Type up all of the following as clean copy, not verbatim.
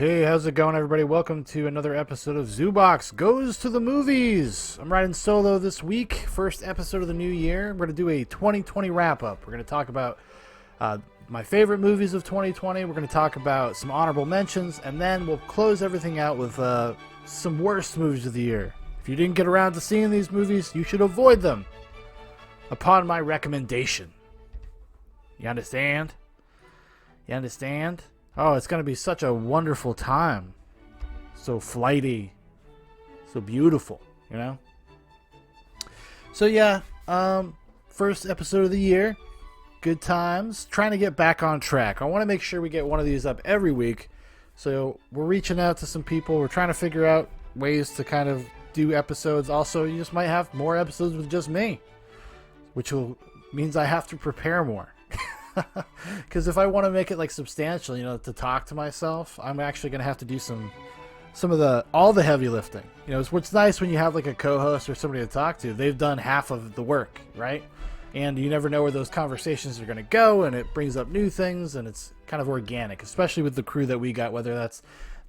Hey, how's it going, everybody? Welcome to another episode of Zoobox Goes to the Movies. I'm riding solo this week, first episode of the new year. We're going to do a 2020 wrap-up. We're going to talk about my favorite movies of 2020. We're going to talk about some honorable mentions, and then we'll close everything out with some worst movies of the year. If you didn't get around to seeing these movies, you should avoid them upon my recommendation. You understand? You understand? Oh, it's going to be such a wonderful time. So flighty. So beautiful, you know? So yeah, first episode of the year. Good times. Trying to get back on track. I want to make sure we get one of these up every week. So we're reaching out to some people. We're trying to figure out ways to kind of do episodes. Also, you just might have more episodes with just me. Which means I have to prepare more. Because if I want to make it like substantial, you know, to talk to myself, I'm actually going to have to do some of all the heavy lifting. You know, it's what's nice when you have like a co-host or somebody to talk to. They've done half of the work, right? And you never know where those conversations are going to go, and it brings up new things, and it's kind of organic, especially with the crew that we got, whether that's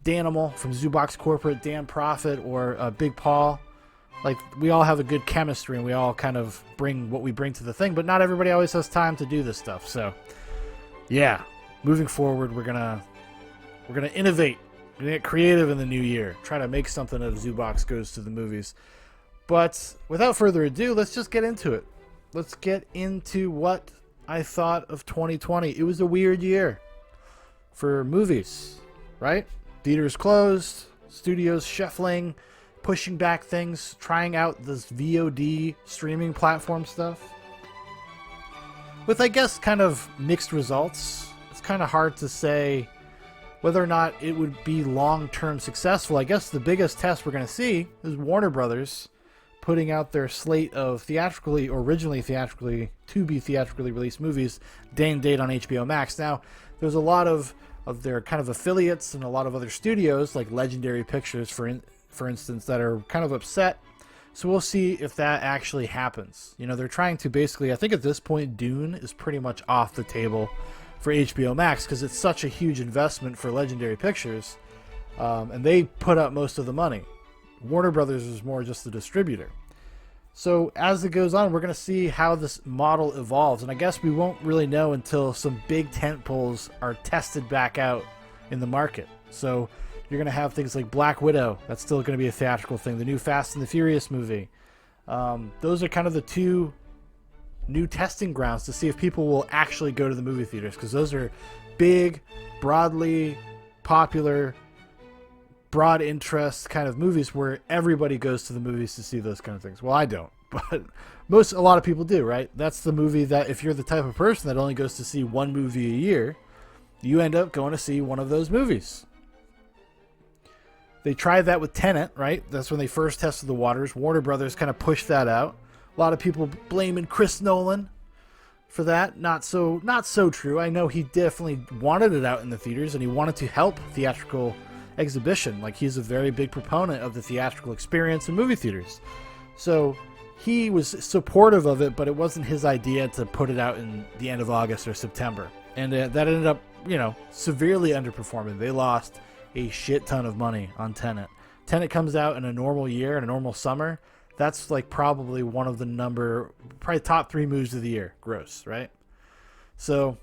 Danimal from Zoobox Corporate, Dan Profit, or Big Paul. Like, we all have a good chemistry, and we all kind of bring what we bring to the thing, but not everybody always has time to do this stuff. So, yeah, moving forward, we're gonna innovate. We're gonna get creative in the new year. Try to make something of Zoobox Goes to the Movies. But without further ado, let's just get into it. Let's get into what I thought of 2020. It was a weird year for movies, right? Theaters closed, studios shuffling, pushing back things, trying out this VOD streaming platform stuff. With, I guess, kind of mixed results. It's kind of hard to say whether or not it would be long-term successful. I guess the biggest test we're going to see is Warner Brothers putting out their slate of originally theatrically released movies, day and date on HBO Max. Now, there's a lot of their kind of affiliates and a lot of other studios, like Legendary Pictures, for instance, that are kind of upset. So we'll see if that actually happens. You know, they're trying to basically, I think at this point, Dune is pretty much off the table for HBO Max because it's such a huge investment for Legendary Pictures, and they put up most of the money. Warner Brothers is more just the distributor. So as it goes on, we're going to see how this model evolves, and I guess we won't really know until some big tentpoles are tested back out in the market. So you're going to have things like Black Widow. That's still going to be a theatrical thing. The new Fast and the Furious movie. Those are kind of the two new testing grounds to see if people will actually go to the movie theaters, because those are big, broadly popular, broad interest kind of movies where everybody goes to the movies to see those kind of things. Well, I don't, but a lot of people do, right? That's the movie that if you're the type of person that only goes to see one movie a year, you end up going to see one of those movies. They tried that with Tenet, right? That's when they first tested the waters. Warner Brothers kind of pushed that out. A lot of people blaming Chris Nolan for that. Not so true. I know he definitely wanted it out in the theaters, and he wanted to help theatrical exhibition. Like, he's a very big proponent of the theatrical experience in movie theaters. So he was supportive of it, but it wasn't his idea to put it out in the end of August or September. And that ended up, severely underperforming. They lost a shit ton of money on Tenet. Tenet comes out in a normal year, in a normal summer. That's like probably one of the top 3 movies of the year, gross, right? So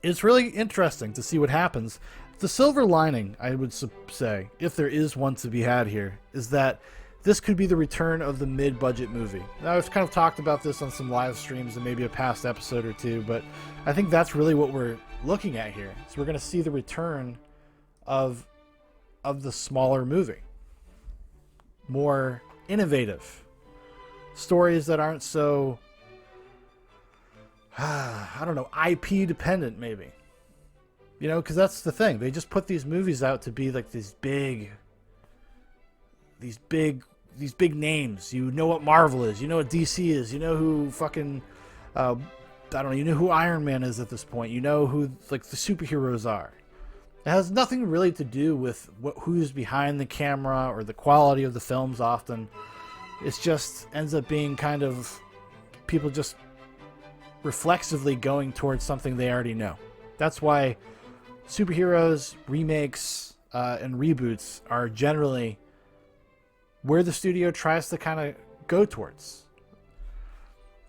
it's really interesting to see what happens. The silver lining, I would say, if there is one to be had here, is that this could be the return of the mid-budget movie. Now, I've kind of talked about this on some live streams and maybe a past episode or two, but I think that's really what we're looking at here. So we're going to see the return of the smaller movie. More innovative. Stories that aren't so, IP dependent, maybe. Because that's the thing. They just put these movies out to be like these big names. You know what Marvel is. You know what DC is. You know who fucking, you know who Iron Man is at this point. You know who, like, the superheroes are. It has nothing really to do with who's behind the camera or the quality of the films often. It just ends up being kind of people just reflexively going towards something they already know. That's why superheroes, remakes, and reboots are generally where the studio tries to kind of go towards.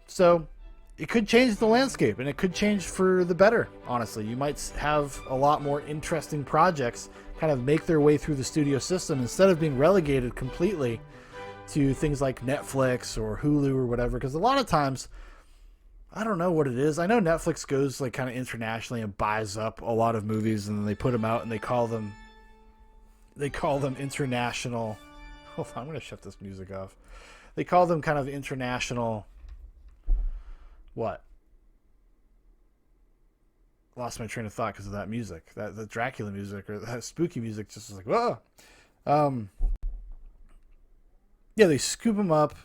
So it could change the landscape, and it could change for the better, honestly. You might have a lot more interesting projects kind of make their way through the studio system instead of being relegated completely to things like Netflix or Hulu or whatever. Because a lot of times, I don't know what it is. I know Netflix goes like kind of internationally and buys up a lot of movies, and then they put them out and they call them international. Hold on, I'm going to shut this music off. They call them kind of international. What? Lost my train of thought because of that music, that the Dracula music or that spooky music. Just was like, whoa. Yeah, they scoop them up.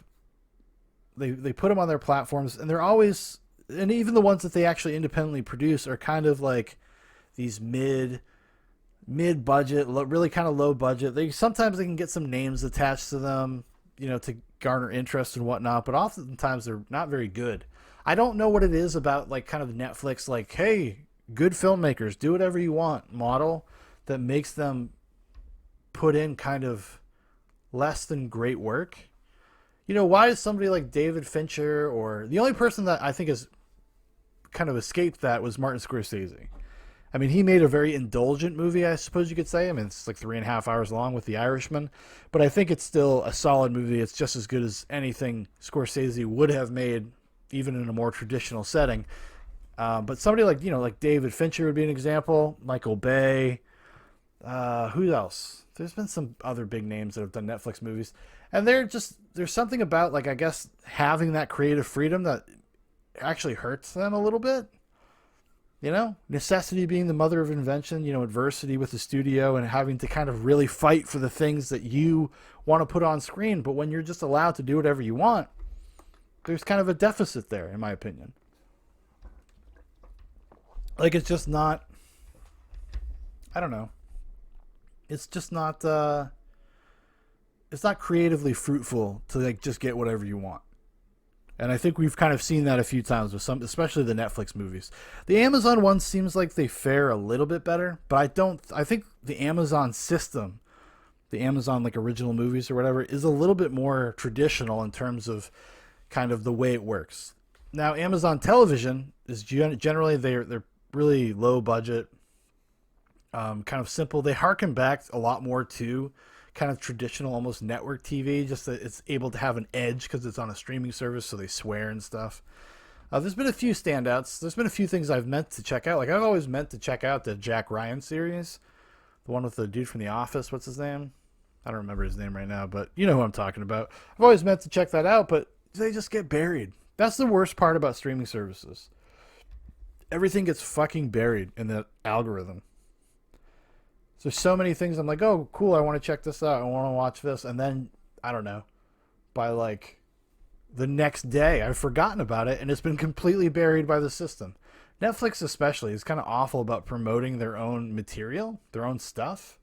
They put them on their platforms, and they're always, and even the ones that they actually independently produce are kind of like these mid budget, really kind of low budget. Sometimes they can get some names attached to them, to garner interest and whatnot, but oftentimes they're not very good. I don't know what it is about like kind of Netflix, like, hey, good filmmakers, do whatever you want model that makes them put in kind of less than great work. Why is somebody like David Fincher, or the only person that I think has kind of escaped that was Martin Scorsese. I mean, he made a very indulgent movie, I suppose you could say. I mean, it's like 3.5 hours long with The Irishman, but I think it's still a solid movie. It's just as good as anything Scorsese would have made, even in a more traditional setting. But somebody like David Fincher would be an example. Michael Bay. Who else? There's been some other big names that have done Netflix movies, and there's something about, like, I guess having that creative freedom that actually hurts them a little bit. Necessity being the mother of invention, adversity with the studio and having to kind of really fight for the things that you want to put on screen. But when you're just allowed to do whatever you want, there's kind of a deficit there, in my opinion. Like, it's just not, I don't know. It's just not, it's not creatively fruitful to like just get whatever you want. And I think we've kind of seen that a few times with some, especially the Netflix movies. The Amazon one seems like they fare a little bit better, but I think the Amazon system, the Amazon like original movies or whatever, is a little bit more traditional in terms of kind of the way it works. Now, Amazon television is generally, they're really low budget, kind of simple. They harken back a lot more to kind of traditional, almost network TV, just that it's able to have an edge because it's on a streaming service, so they swear and stuff. There's been a few standouts. There's been a few things I've meant to check out. Like, I've always meant to check out the Jack Ryan series, the one with the dude from The Office. What's his name? I don't remember his name right now, but you know who I'm talking about. I've always meant to check that out, but they just get buried. That's the worst part about streaming services. Everything gets fucking buried in the algorithm. There's so many things I'm like, oh, cool, I want to check this out. I want to watch this. And then, I don't know, by like the next day, I've forgotten about it, and it's been completely buried by the system. Netflix especially is kind of awful about promoting their own material, their own stuff.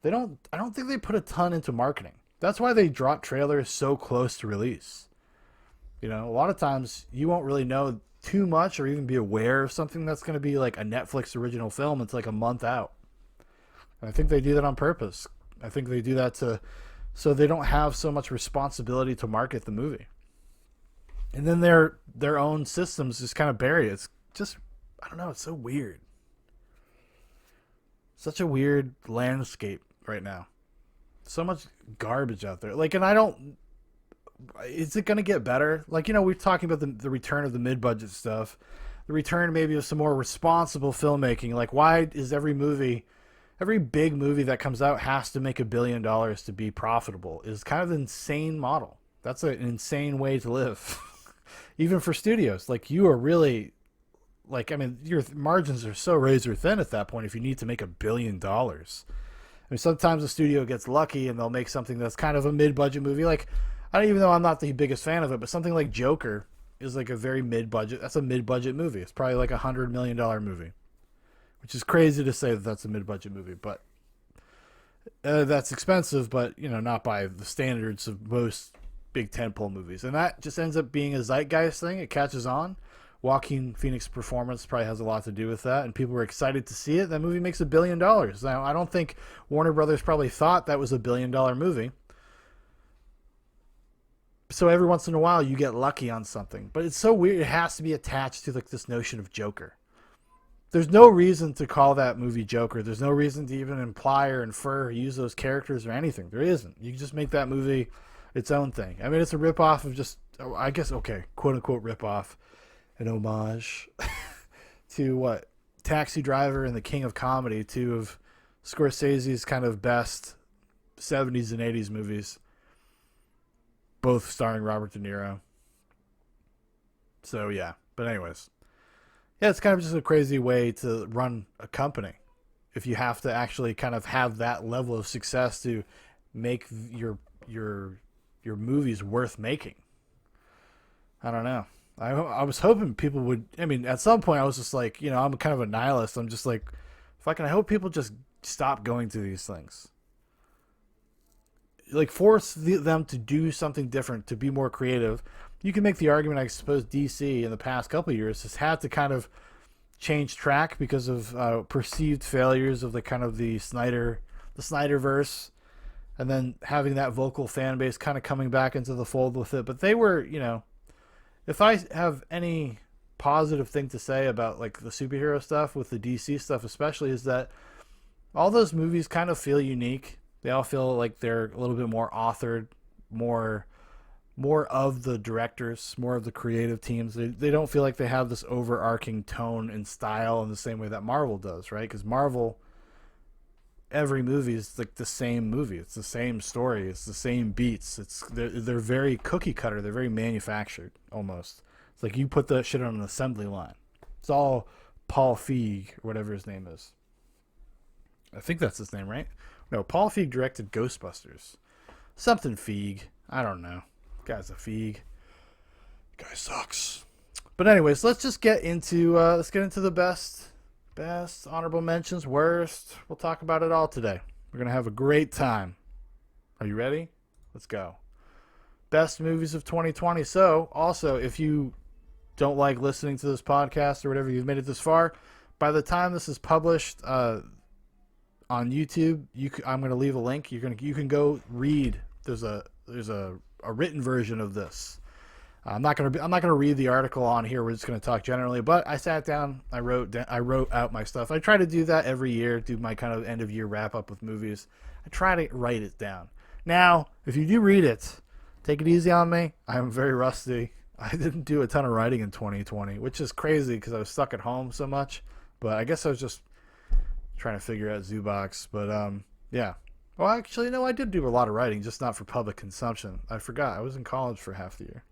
I don't think they put a ton into marketing. That's why they drop trailers so close to release. A lot of times you won't really know too much or even be aware of something that's going to be like a Netflix original film. It's like a month out. And I think they do that on purpose. I think they do that so they don't have so much responsibility to market the movie. And then their own systems just kind of bury it. It's just, I don't know, it's so weird. Such a weird landscape right now. So much garbage out there. Like, and is it going to get better? Like, we're talking about the return of the mid-budget stuff. The return maybe of some more responsible filmmaking. Like, why is every big movie that comes out has to make $1 billion to be profitable? Is kind of an insane model. That's an insane way to live. Even for studios. Like, you are really, like, I mean, your margins are so razor thin at that point if you need to make $1 billion. I mean, sometimes a studio gets lucky and they'll make something that's kind of a mid-budget movie. Like, I don't even know, I'm not the biggest fan of it, but something like Joker is like a very mid-budget. That's a mid-budget movie. It's probably like $100 million movie. Which is crazy to say that that's a mid-budget movie, but that's expensive, but, not by the standards of most big tentpole movies. And that just ends up being a zeitgeist thing. It catches on. Joaquin Phoenix's performance probably has a lot to do with that, and people were excited to see it. That movie makes $1 billion. Now, I don't think Warner Brothers probably thought that was $1 billion movie. So every once in a while, you get lucky on something. But it's so weird. It has to be attached to like this notion of Joker. There's no reason to call that movie Joker. There's no reason to even imply or infer or use those characters or anything. There isn't. You can just make that movie its own thing. I mean, it's a ripoff of just, I guess, okay, quote unquote ripoff, an homage to what? Taxi Driver and The King of Comedy, two of Scorsese's kind of best 70s and 80s movies, both starring Robert De Niro. So, yeah. But anyways, yeah, it's kind of just a crazy way to run a company. If you have to actually kind of have that level of success to make your movies worth making. I don't know. I was hoping people would. I mean, at some point, I was just like, I'm kind of a nihilist. I'm just like, I hope people just stop going to these things. Like, force them to do something different, to be more creative. You can make the argument, I suppose, DC in the past couple of years has had to kind of change track because of perceived failures of the Snyderverse, and then having that vocal fan base kind of coming back into the fold with it. But they were, if I have any positive thing to say about like the superhero stuff with the DC stuff especially, is that all those movies kind of feel unique. They all feel like they're a little bit more authored, more of the directors, more of the creative teams. They don't feel like they have this overarching tone and style in the same way that Marvel does, right? Because Marvel, every movie is like the same movie. It's the same story. It's the same beats. They're very cookie cutter. They're very manufactured almost. It's like you put that shit on an assembly line. It's all Paul Feig or whatever his name is. I think that's his name, right? No, Paul Feig directed Ghostbusters. Something Feig. I don't know. Guy's a Feig. Guy sucks. But anyways, let's just get into the best honorable mentions, worst. We'll talk about it all today. We're gonna have a great time. Are you ready? Let's go. Best movies of 2020. So, also, if you don't like listening to this podcast or whatever, you've made it this far, by the time this is published on YouTube, I'm going to leave a link. You can go read. There's a written version of this. I'm not going to read the article on here. We're just going to talk generally. But I sat down. I wrote out my stuff. I try to do that every year. Do my kind of end of year wrap up with movies. I try to write it down. Now, if you do read it, take it easy on me. I'm very rusty. I didn't do a ton of writing in 2020, which is crazy because I was stuck at home so much. But I guess I was just trying to figure out Zoobox. But yeah. Well, actually, no, I did do a lot of writing, just not for public consumption. I forgot. I was in college for half the year.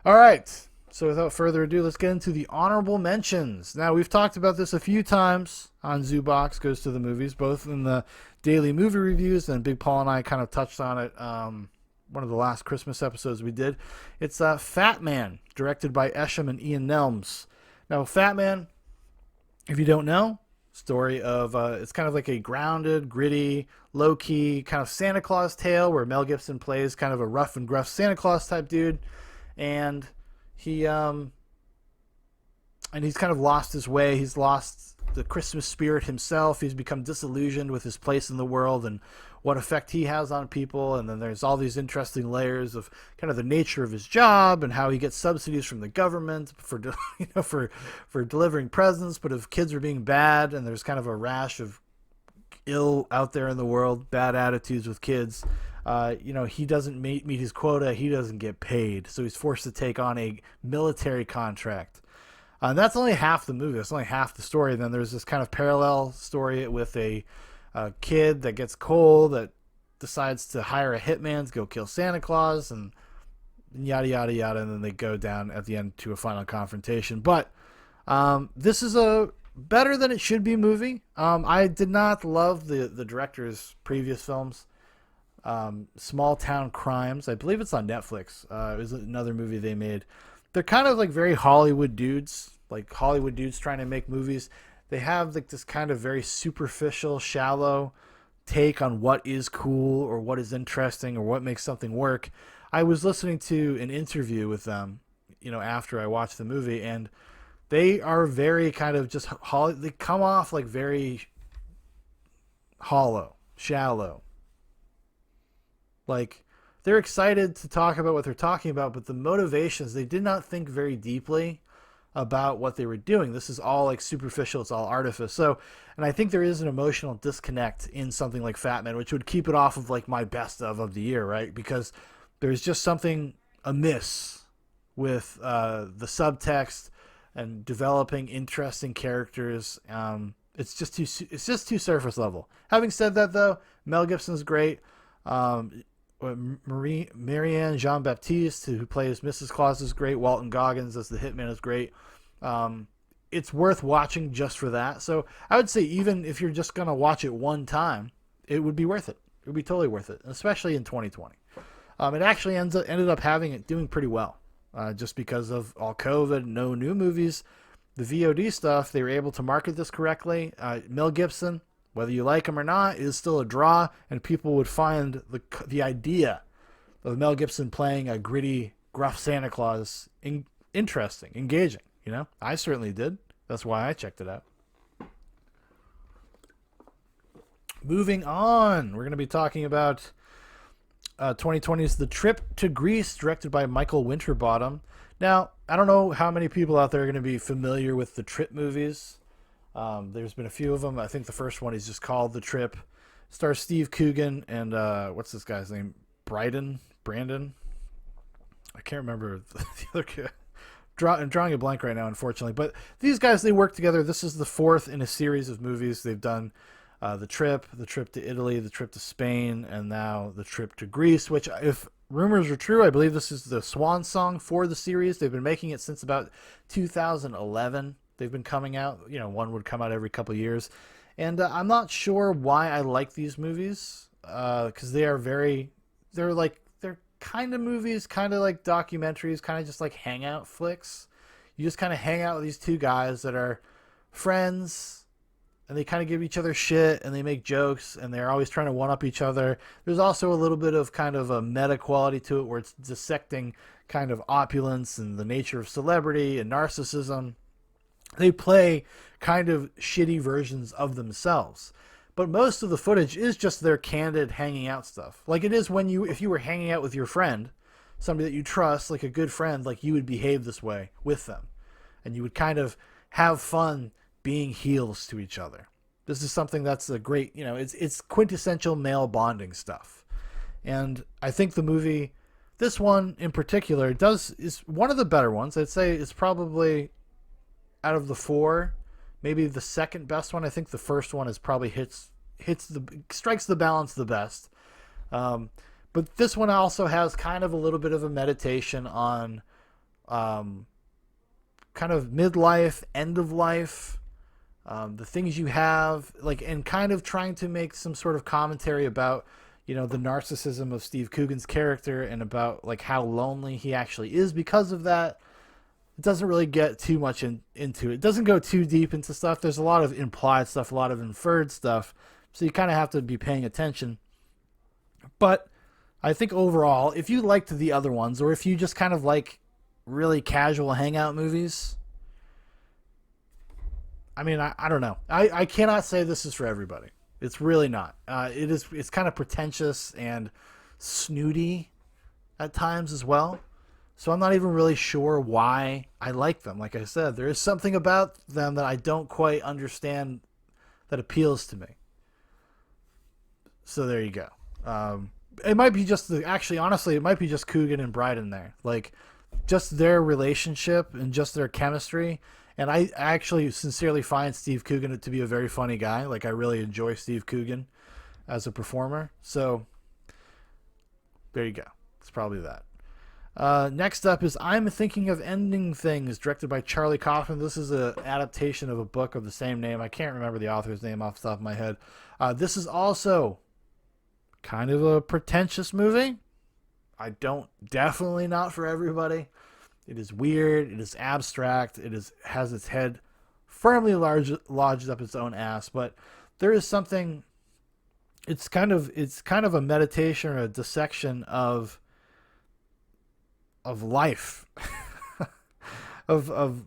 All right. So without further ado, let's get into the honorable mentions. Now, we've talked about this a few times on Zoobox Goes to the Movies, both in the daily movie reviews, and Big Paul and I kind of touched on it one of the last Christmas episodes we did. It's Fat Man, directed by Esham and Ian Nelms. Now, Fat Man, if you don't know, story of it's kind of like a grounded, gritty, low-key kind of Santa Claus tale where Mel Gibson plays kind of a rough and gruff Santa Claus type dude, and he's kind of lost his way. He's lost the Christmas spirit himself. He's become disillusioned with his place in the world and what effect he has on people. And then there's all these interesting layers of kind of the nature of his job and how he gets subsidies from the government for delivering presents. But if kids are being bad, and there's kind of a rash of ill out there in the world, bad attitudes with kids, he doesn't meet his quota. He doesn't get paid, so he's forced to take on a military contract. And that's only half the movie. That's only half the story. And then there's this kind of parallel story with a kid that gets cold, that decides to hire a hitman to go kill Santa Claus, and yada, yada, yada. And then they go down at the end to a final confrontation. But this is a better than it should be movie. I did not love the director's previous films. Small Town Crimes. I believe it's on Netflix. It was another movie they made. They're kind of like very Hollywood dudes, trying to make movies. They have like this kind of very superficial, shallow take on what is cool or what is interesting or what makes something work. I was listening to an interview with them after I watched the movie, and they are very kind of just they come off like very hollow, shallow. Like, they're excited to talk about what they're talking about, but the motivations, they did not think very deeply about what they were doing. This is all like superficial, it's all artifice. So, and I think there is an emotional disconnect in something like Fat Man, which would keep it off of like my best of the year, right? Because there's just something amiss with the subtext and developing interesting characters. It's just too surface level. Having said that, though, Mel Gibson's great. Marianne Jean Baptiste, who plays Mrs. Claus, is great. Walton Goggins as the hitman is great. It's worth watching just for that. So I would say even if you're just going to watch it one time, it would be worth it. It would be totally worth it, especially in 2020. It actually ended up doing pretty well, just because of all COVID, no new movies. The VOD stuff, they were able to market this correctly. Mel Gibson, whether you like him or not, is still a draw, and people would find the idea of Mel Gibson playing a gritty, gruff Santa Claus interesting, engaging. I certainly did. That's why I checked it out. Moving on, we're going to be talking about 2020's The Trip to Greece, directed by Michael Winterbottom. Now, I don't know how many people out there are going to be familiar with the Trip movies. There's been a few of them. I think the first one is just called The Trip. Stars Steve Coogan and what's this guy's name? Brandon? I can't remember the other guy. I'm drawing a blank right now, unfortunately. But these guys, they work together. This is the fourth in a series of movies. They've done The Trip to Italy, The Trip to Spain, and now The Trip to Greece, which, if rumors are true, I believe this is the swan song for the series. They've been making it since about 2011. They've been coming out. One would come out every couple of years. And I'm not sure why I like these movies, because they're kind of movies, kind of like documentaries, kind of just like hangout flicks. You just kind of hang out with these two guys that are friends, and they kind of give each other shit, and they make jokes, and they're always trying to one-up each other. There's also a little bit of kind of a meta quality to it, where it's dissecting kind of opulence and the nature of celebrity and narcissism. They play kind of shitty versions of themselves. But most of the footage is just their candid hanging out stuff. Like it is if you were hanging out with your friend, somebody that you trust, like a good friend, like you would behave this way with them. And you would kind of have fun being heels to each other. This is something that's a great, it's quintessential male bonding stuff. And I think the movie, this one in particular, is one of the better ones. I'd say it's probably, out of the four, maybe the second best one. I think the first one is probably strikes the balance the best. But this one also has kind of a little bit of a meditation on kind of midlife, end of life, the things you have, and kind of trying to make some sort of commentary about, the narcissism of Steve Coogan's character, and about like how lonely he actually is because of that. It doesn't really get too much into it. It doesn't go too deep into stuff. There's a lot of implied stuff, a lot of inferred stuff. So you kind of have to be paying attention. But I think overall, if you liked the other ones, or if you just kind of like really casual hangout movies, I mean, I don't know. I cannot say this is for everybody. It's really not. It's kind of pretentious and snooty at times as well. So I'm not even really sure why I like them. Like I said, there is something about them that I don't quite understand that appeals to me. So there you go. It might be just honestly, it might be just Coogan and Bryden there. Like, just their relationship and just their chemistry. And I actually sincerely find Steve Coogan to be a very funny guy. Like, I really enjoy Steve Coogan as a performer. So there you go. It's probably that. Next up is I'm Thinking of Ending Things, directed by Charlie Kaufman. This is an adaptation of a book of the same name. I can't remember the author's name off the top of my head. This is also kind of a pretentious movie. Definitely not for everybody. It is weird. It is abstract. Has its head firmly lodged up its own ass. But there is something. It's kind of a meditation or a dissection of life. of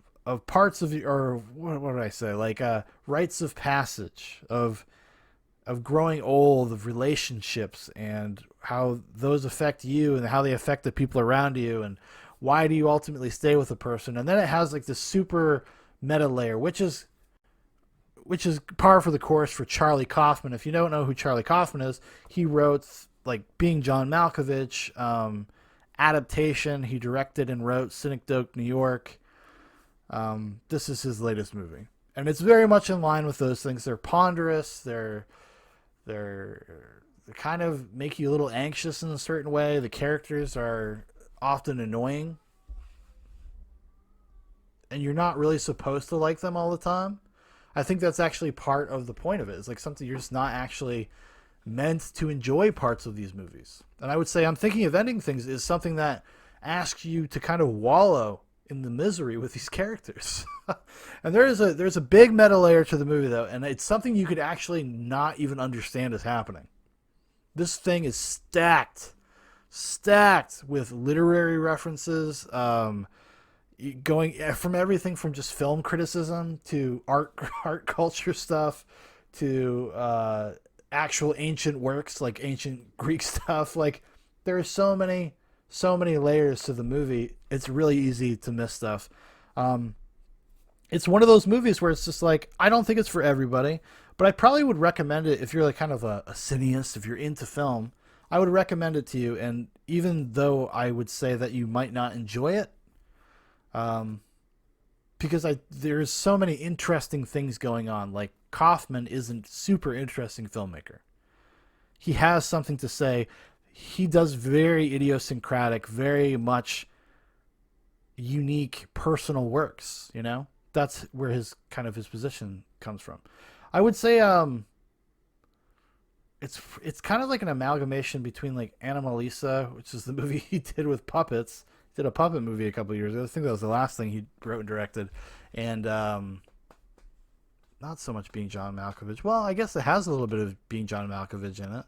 parts of or what did I say? Like rites of passage of growing old, of relationships, and how those affect you and how they affect the people around you, and why do you ultimately stay with a person. And then it has like this super meta layer, which is par for the course for Charlie Kaufman. If you don't know who Charlie Kaufman is, he wrote like Being John Malkovich, Adaptation. He directed and wrote Synecdoche, New York. This is his latest movie, and it's very much in line with those things. They're ponderous. They kind of make you a little anxious in a certain way. The characters are often annoying, and you're not really supposed to like them all the time. I think that's actually part of the point of it. It's like something you're just not actually meant to enjoy parts of these movies. And I would say I'm thinking of ending things is something that asks you to kind of wallow in the misery with these characters. And there's a big meta layer to the movie though, and it's something you could actually not even understand is happening. This thing is stacked with literary references, going from everything from just film criticism to art culture stuff to actual ancient works like ancient Greek stuff. Like there are so many layers to the movie. It's really easy to miss stuff. It's one of those movies where it's just like I don't think it's for everybody, but I probably would recommend it if you're like kind of a cineast, if you're into film. I would recommend it to you, and even though I would say that you might not enjoy it, because there's so many interesting things going on. Like Kaufman isn't super interesting filmmaker. He has something to say. He does very idiosyncratic, very much unique personal works, you know? That's where his position comes from. I would say it's kind of like an amalgamation between like Anomalisa, which is the movie he did with puppets. He did a puppet movie a couple of years ago. I think that was the last thing he wrote and directed. And not so much Being John Malkovich. Well, I guess it has a little bit of Being John Malkovich in it.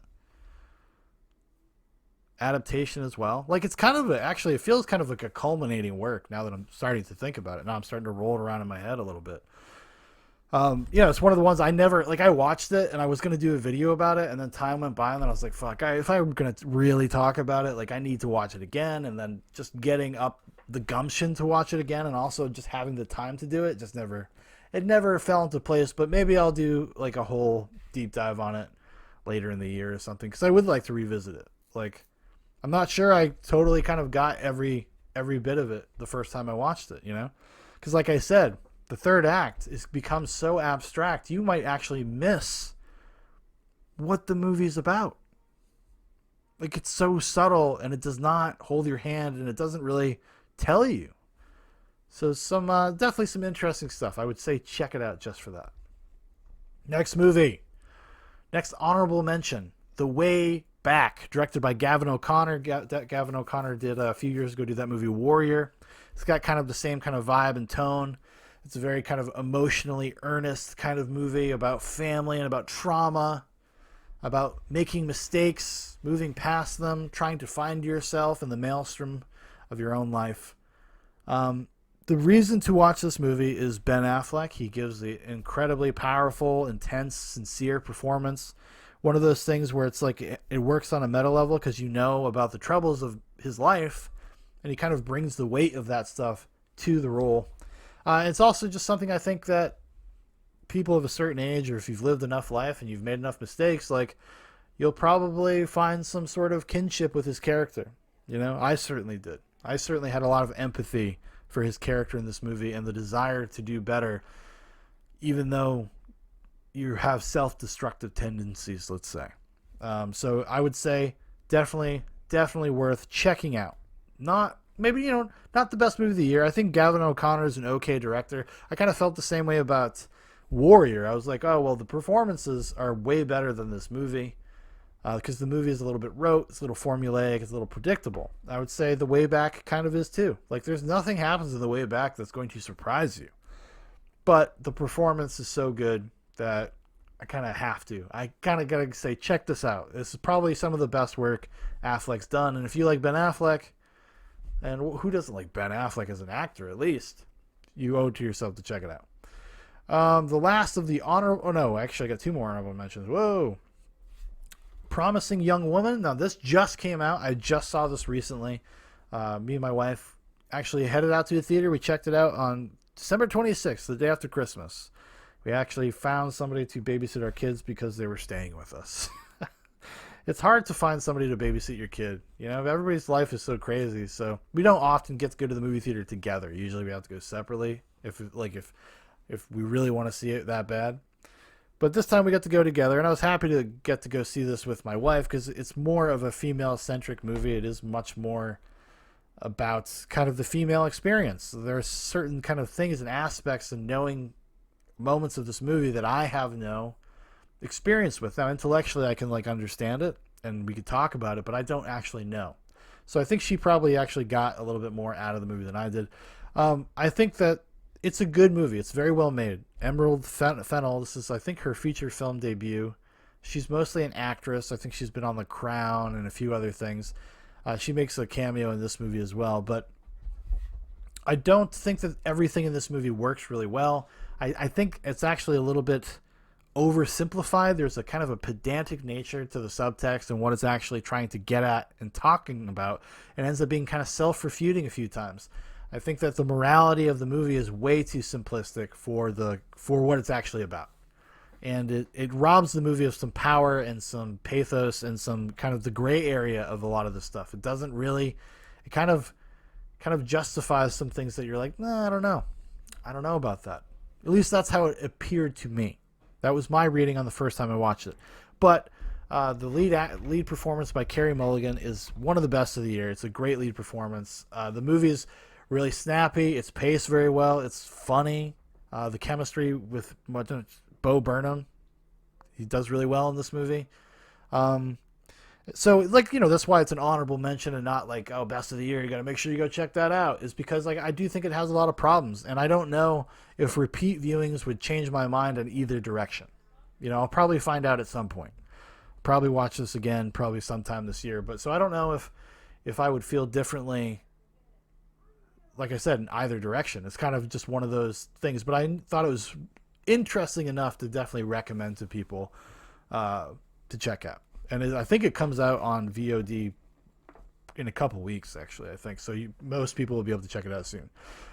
Adaptation as well. Like it's kind of actually it feels kind of like a culminating work now that I'm starting to think about it. Now I'm starting to roll it around in my head a little bit. It's one of the ones I never like. I watched it and I was gonna do a video about it, and then time went by, and then I was like, "Fuck! If I'm gonna really talk about it, like I need to watch it again." And then just getting up the gumption to watch it again, and also just having the time to do it, it never fell into place. But maybe I'll do like a whole deep dive on it later in the year or something, because I would like to revisit it. Like, I'm not sure I totally kind of got every bit of it the first time I watched it, you know, because like I said. The third act is becomes so abstract, you might actually miss what the movie's about. Like it's so subtle and it does not hold your hand and it doesn't really tell you. So some definitely some interesting stuff. I would say check it out just for that. Next movie. Next honorable mention. The Way Back, directed by Gavin O'Connor. Gavin O'Connor did a few years ago do that movie Warrior. It's got kind of the same kind of vibe and tone. It's a very kind of emotionally earnest kind of movie about family and about trauma, about making mistakes, moving past them, trying to find yourself in the maelstrom of your own life. The reason to watch this movie is Ben Affleck. He gives the incredibly powerful, intense, sincere performance. One of those things where it's like it works on a meta level because you know about the troubles of his life, and he kind of brings the weight of that stuff to the role. It's also just something I think that people of a certain age, or if you've lived enough life and you've made enough mistakes, like you'll probably find some sort of kinship with his character. You know, I certainly did. I certainly had a lot of empathy for his character in this movie and the desire to do better, even though you have self-destructive tendencies, let's say. So I would say definitely worth checking out. Not the best movie of the year. I think Gavin O'Connor is an okay director. I kind of felt the same way about Warrior. I was like, oh, well, the performances are way better than this movie because the movie is a little bit rote, it's a little formulaic, it's a little predictable. I would say The Way Back kind of is too. Like, there's nothing happens in The Way Back that's going to surprise you. But the performance is so good that I kind of have to. I kind of got to say, check this out. This is probably some of the best work Affleck's done. And if you like Ben Affleck, and who doesn't like Ben Affleck as an actor, at least? You owe it to yourself to check it out. The last of the honorable... Oh, no. Actually, I got two more honorable mentions. Whoa. Promising Young Woman. Now, this just came out. I just saw this recently. Me and my wife actually headed out to the theater. We checked it out on December 26th, the day after Christmas. We actually found somebody to babysit our kids because they were staying with us. It's hard to find somebody to babysit your kid. You know, everybody's life is so crazy. So we don't often get to go to the movie theater together. Usually we have to go separately if we really want to see it that bad. But this time we got to go together, and I was happy to get to go see this with my wife because it's more of a female-centric movie. It is much more about kind of the female experience. There are certain kind of things and aspects and knowing moments of this movie that I have no experience with. Now, intellectually, I can like understand it, and we could talk about it, but I don't actually know. So I think she probably actually got a little bit more out of the movie than I did. I think that it's a good movie. It's very well made. Emerald Fennell, this is, I think, her feature film debut. She's mostly an actress. I think she's been on The Crown and a few other things. She makes a cameo in this movie as well. But I don't think that everything in this movie works really well. I think it's actually a little bit oversimplified. There's a kind of a pedantic nature to the subtext and what it's actually trying to get at and talking about. It ends up being kind of self-refuting a few times. I think that the morality of the movie is way too simplistic for what it's actually about. And it robs the movie of some power and some pathos and some kind of the gray area of a lot of this stuff. It doesn't really, it kind of justifies some things that you're like, nah, I don't know. I don't know about that. At least that's how it appeared to me. That was my reading on the first time I watched it. But the lead performance by Carey Mulligan is one of the best of the year. It's a great lead performance. The movie is really snappy. It's paced very well. It's funny. The chemistry with Bo Burnham, he does really well in this movie. So, like, you know, that's why it's an honorable mention and not like, oh, best of the year. You got to make sure you go check that out. Is because, like, I do think it has a lot of problems, and I don't know if repeat viewings would change my mind in either direction. You know, I'll probably find out at some point. Probably watch this again, probably sometime this year. But so I don't know if I would feel differently. Like I said, in either direction. It's kind of just one of those things. But I thought it was interesting enough to definitely recommend to people to check out. And I think it comes out on VOD in a couple weeks, actually, I think. So most people will be able to check it out soon.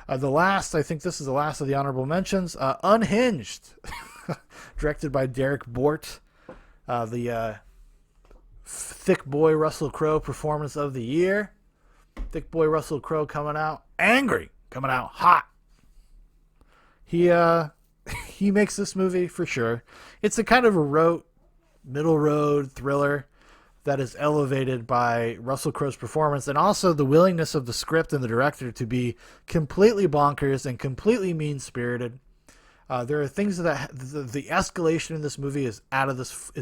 I think this is the last of the honorable mentions. Unhinged, directed by Derek Bort. The thick boy Russell Crowe performance of the year. Thick boy Russell Crowe coming out angry, coming out hot. He makes this movie for sure. It's a kind of a rote, middle road thriller that is elevated by Russell Crowe's performance and also the willingness of the script and the director to be completely bonkers and completely mean-spirited. There are things that the escalation in this movie is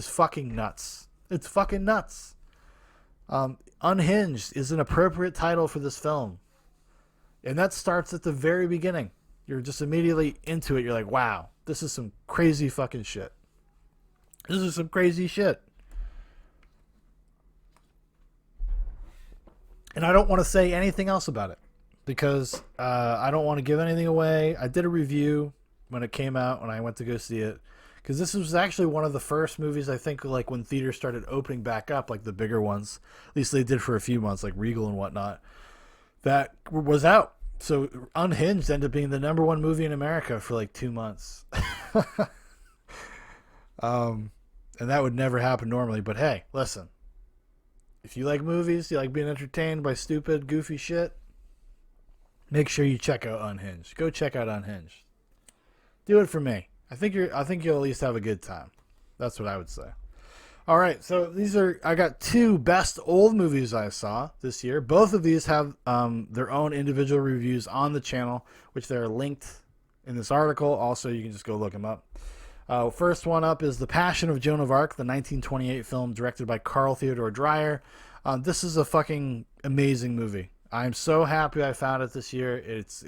fucking nuts. It's fucking nuts. Unhinged is an appropriate title for this film. And that starts at the very beginning. You're just immediately into it. You're like, wow, this is some crazy fucking shit. This is some crazy shit. And I don't want to say anything else about it because I don't want to give anything away. I did a review when it came out, when I went to go see it. Because this was actually one of the first movies, I think, like when theaters started opening back up, like the bigger ones. At least they did for a few months, like Regal and whatnot. That was out. So Unhinged ended up being the #1 movie in America for like 2 months. And that would never happen normally. But hey, listen. If you like movies, you like being entertained by stupid, goofy shit, make sure you check out Unhinged. Go check out Unhinged. Do it for me. I think you'll at least have a good time. That's what I would say. All right, so I got 2 best old movies I saw this year. Both of these have their own individual reviews on the channel, which they're linked in this article. Also, you can just go look them up. First one up is The Passion of Joan of Arc, the 1928 film directed by Carl Theodor Dreyer. This is a fucking amazing movie. I'm so happy I found it this year. It's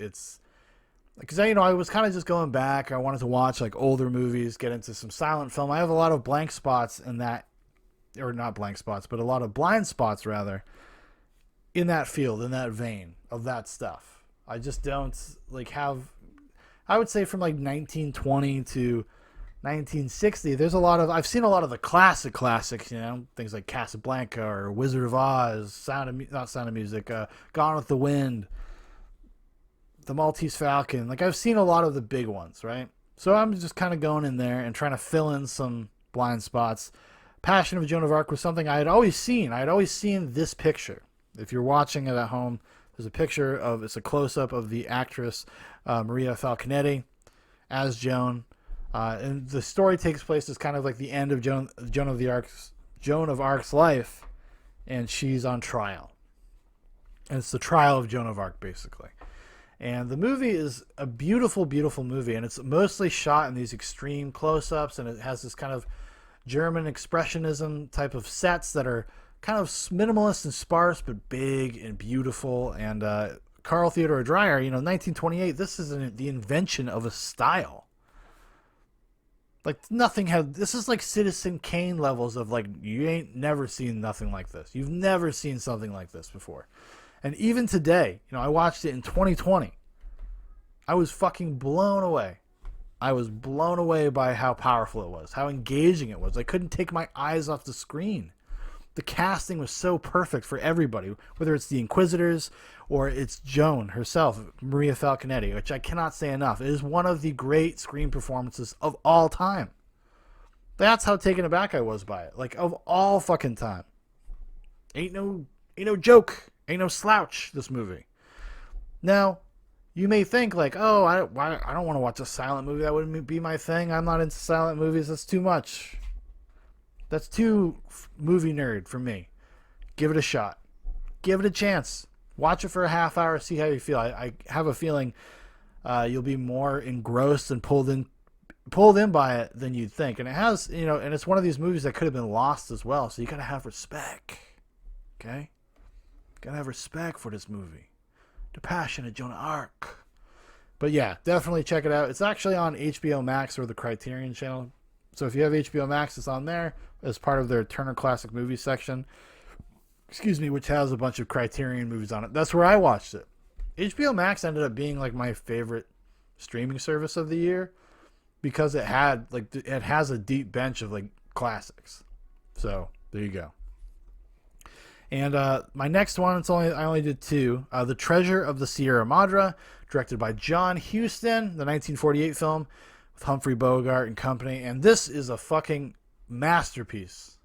because I was kind of just going back. I wanted to watch like older movies, get into some silent film. I have a lot of blank spots in that, or not blank spots, but a lot of blind spots rather, in that field, in that vein of that stuff. I just don't like have I would say from like 1920 to 1960, there's a lot of, I've seen a lot of the classics, things like Casablanca or Wizard of Oz, not Sound of Music, Gone with the Wind, The Maltese Falcon. Like, I've seen a lot of the big ones, right? So I'm just kind of going in there and trying to fill in some blind spots. Passion of Joan of Arc was something I had always seen. I had always seen this picture. If you're watching it at home, there's a picture of, it's a close-up of the actress Maria Falconetti as Joan. And the story takes place as kind of like the end of Joan of Arc's life, and she's on trial. And it's the trial of Joan of Arc, basically. And the movie is a beautiful, beautiful movie, and it's mostly shot in these extreme close-ups, and it has this kind of German expressionism type of sets that are kind of minimalist and sparse, but big and beautiful. And Carl Theodor Dreyer, 1928, this is the invention of a style. Like, this is like Citizen Kane levels of, like, you ain't never seen nothing like this. You've never seen something like this before. And even today, I watched it in 2020. I was fucking blown away. I was blown away by how powerful it was, how engaging it was. I couldn't take my eyes off the screen. The casting was so perfect for everybody, whether it's the Inquisitors or it's Joan herself, Maria Falconetti, which I cannot say enough. It is one of the great screen performances of all time. That's how taken aback I was by it. Like, of all fucking time. Ain't no joke. Ain't no slouch, this movie. Now, you may think, like, oh, I don't want to watch a silent movie. That wouldn't be my thing. I'm not into silent movies. That's too much. That's too movie nerd for me. Give it a shot. Give it a chance. Watch it for a half hour. See how you feel. I have a feeling you'll be more engrossed and pulled in by it than you'd think. And it has, and it's one of these movies that could have been lost as well. So you got to have respect. Okay? Gotta have respect for this movie. The Passion of Joan of Arc. But yeah, definitely check it out. It's actually on HBO Max or the Criterion channel. So if you have HBO Max, it's on there as part of their Turner Classic Movies section. Which has a bunch of Criterion movies on it. That's where I watched it. HBO Max ended up being like my favorite streaming service of the year because it has a deep bench of like classics. So there you go. And my next one, I only did two. The Treasure of the Sierra Madre, directed by John Huston, the 1948 film with Humphrey Bogart and company. And this is a fucking masterpiece.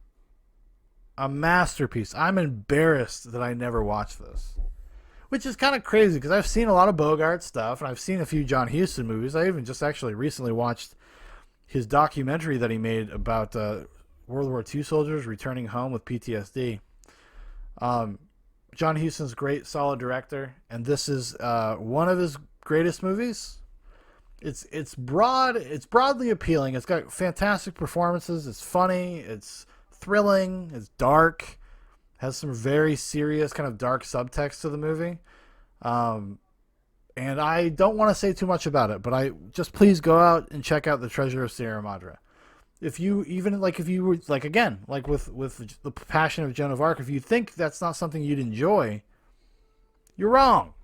A masterpiece. I'm embarrassed that I never watched this. Which is kind of crazy because I've seen a lot of Bogart stuff and I've seen a few John Huston movies. I even just actually recently watched his documentary that he made about World War II soldiers returning home with PTSD. John Huston's a great, solid director, and this is one of his greatest movies. It's broadly appealing. It's got fantastic performances. It's funny. It's thrilling. It's dark. Has some very serious kind of dark subtext to the movie. And I don't want to say too much about it, but please go out and check out The Treasure of Sierra Madre. If you were like, again, like with The Passion of Joan of Arc, if you think that's not something you'd enjoy, you're wrong.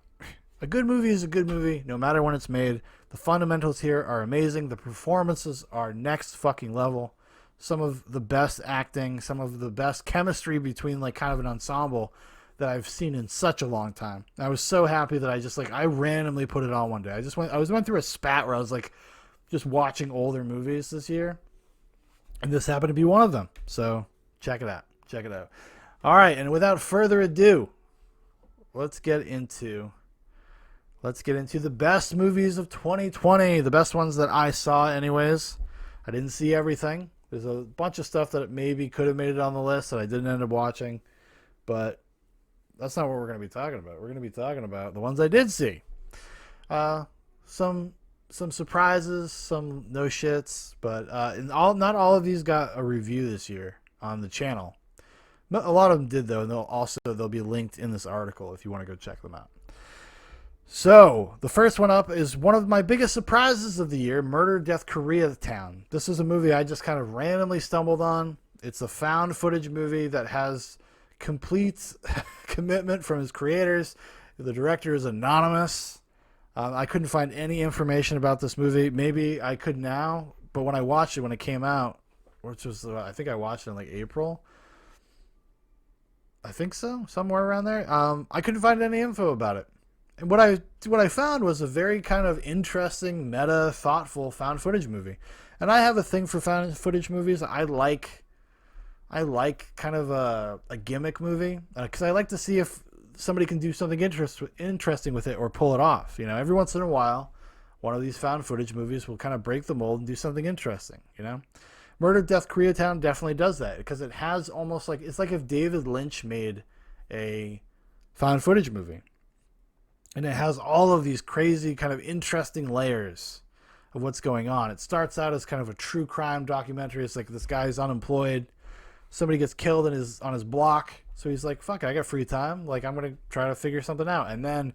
A good movie is a good movie, no matter when it's made. The fundamentals here are amazing. The performances are next fucking level. Some of the best acting, some of the best chemistry between like kind of an ensemble that I've seen in such a long time. I was so happy that I randomly put it on one day. I went through a spat where I was like just watching older movies this year. And this happened to be one of them. So check it out. Check it out. All right. And without further ado, let's get into the best movies of 2020. The best ones that I saw anyways. I didn't see everything. There's a bunch of stuff that maybe could have made it on the list that I didn't end up watching. But that's not what we're going to be talking about. We're going to be talking about the ones I did see. Some surprises, some no shits, but not all of these got a review this year on the channel. A lot of them did though, and they'll be linked in this article if you want to go check them out. So the first one up is one of my biggest surprises of the year: Murder, Death, Koreatown. This is a movie I just kind of randomly stumbled on. It's a found footage movie that has complete commitment from his creators. The director is anonymous. I couldn't find any information about this movie. Maybe I could now, but when I watched it when it came out, which was I think I watched it in like April. I think so, somewhere around there. I couldn't find any info about it. And what I found was a very kind of interesting, meta, thoughtful found footage movie. And I have a thing for found footage movies. I like kind of a gimmick movie because I like to see if somebody can do something interesting with it or pull it off. You know, every once in a while, one of these found footage movies will kind of break the mold and do something interesting. You know, Murder, Death, Koreatown definitely does that because it has almost like it's like if David Lynch made a found footage movie, and it has all of these crazy kind of interesting layers of what's going on. It starts out as kind of a true crime documentary. It's like this guy's unemployed, somebody gets killed on his block, so he's like, fuck it, I got free time, like I'm gonna try to figure something out. And then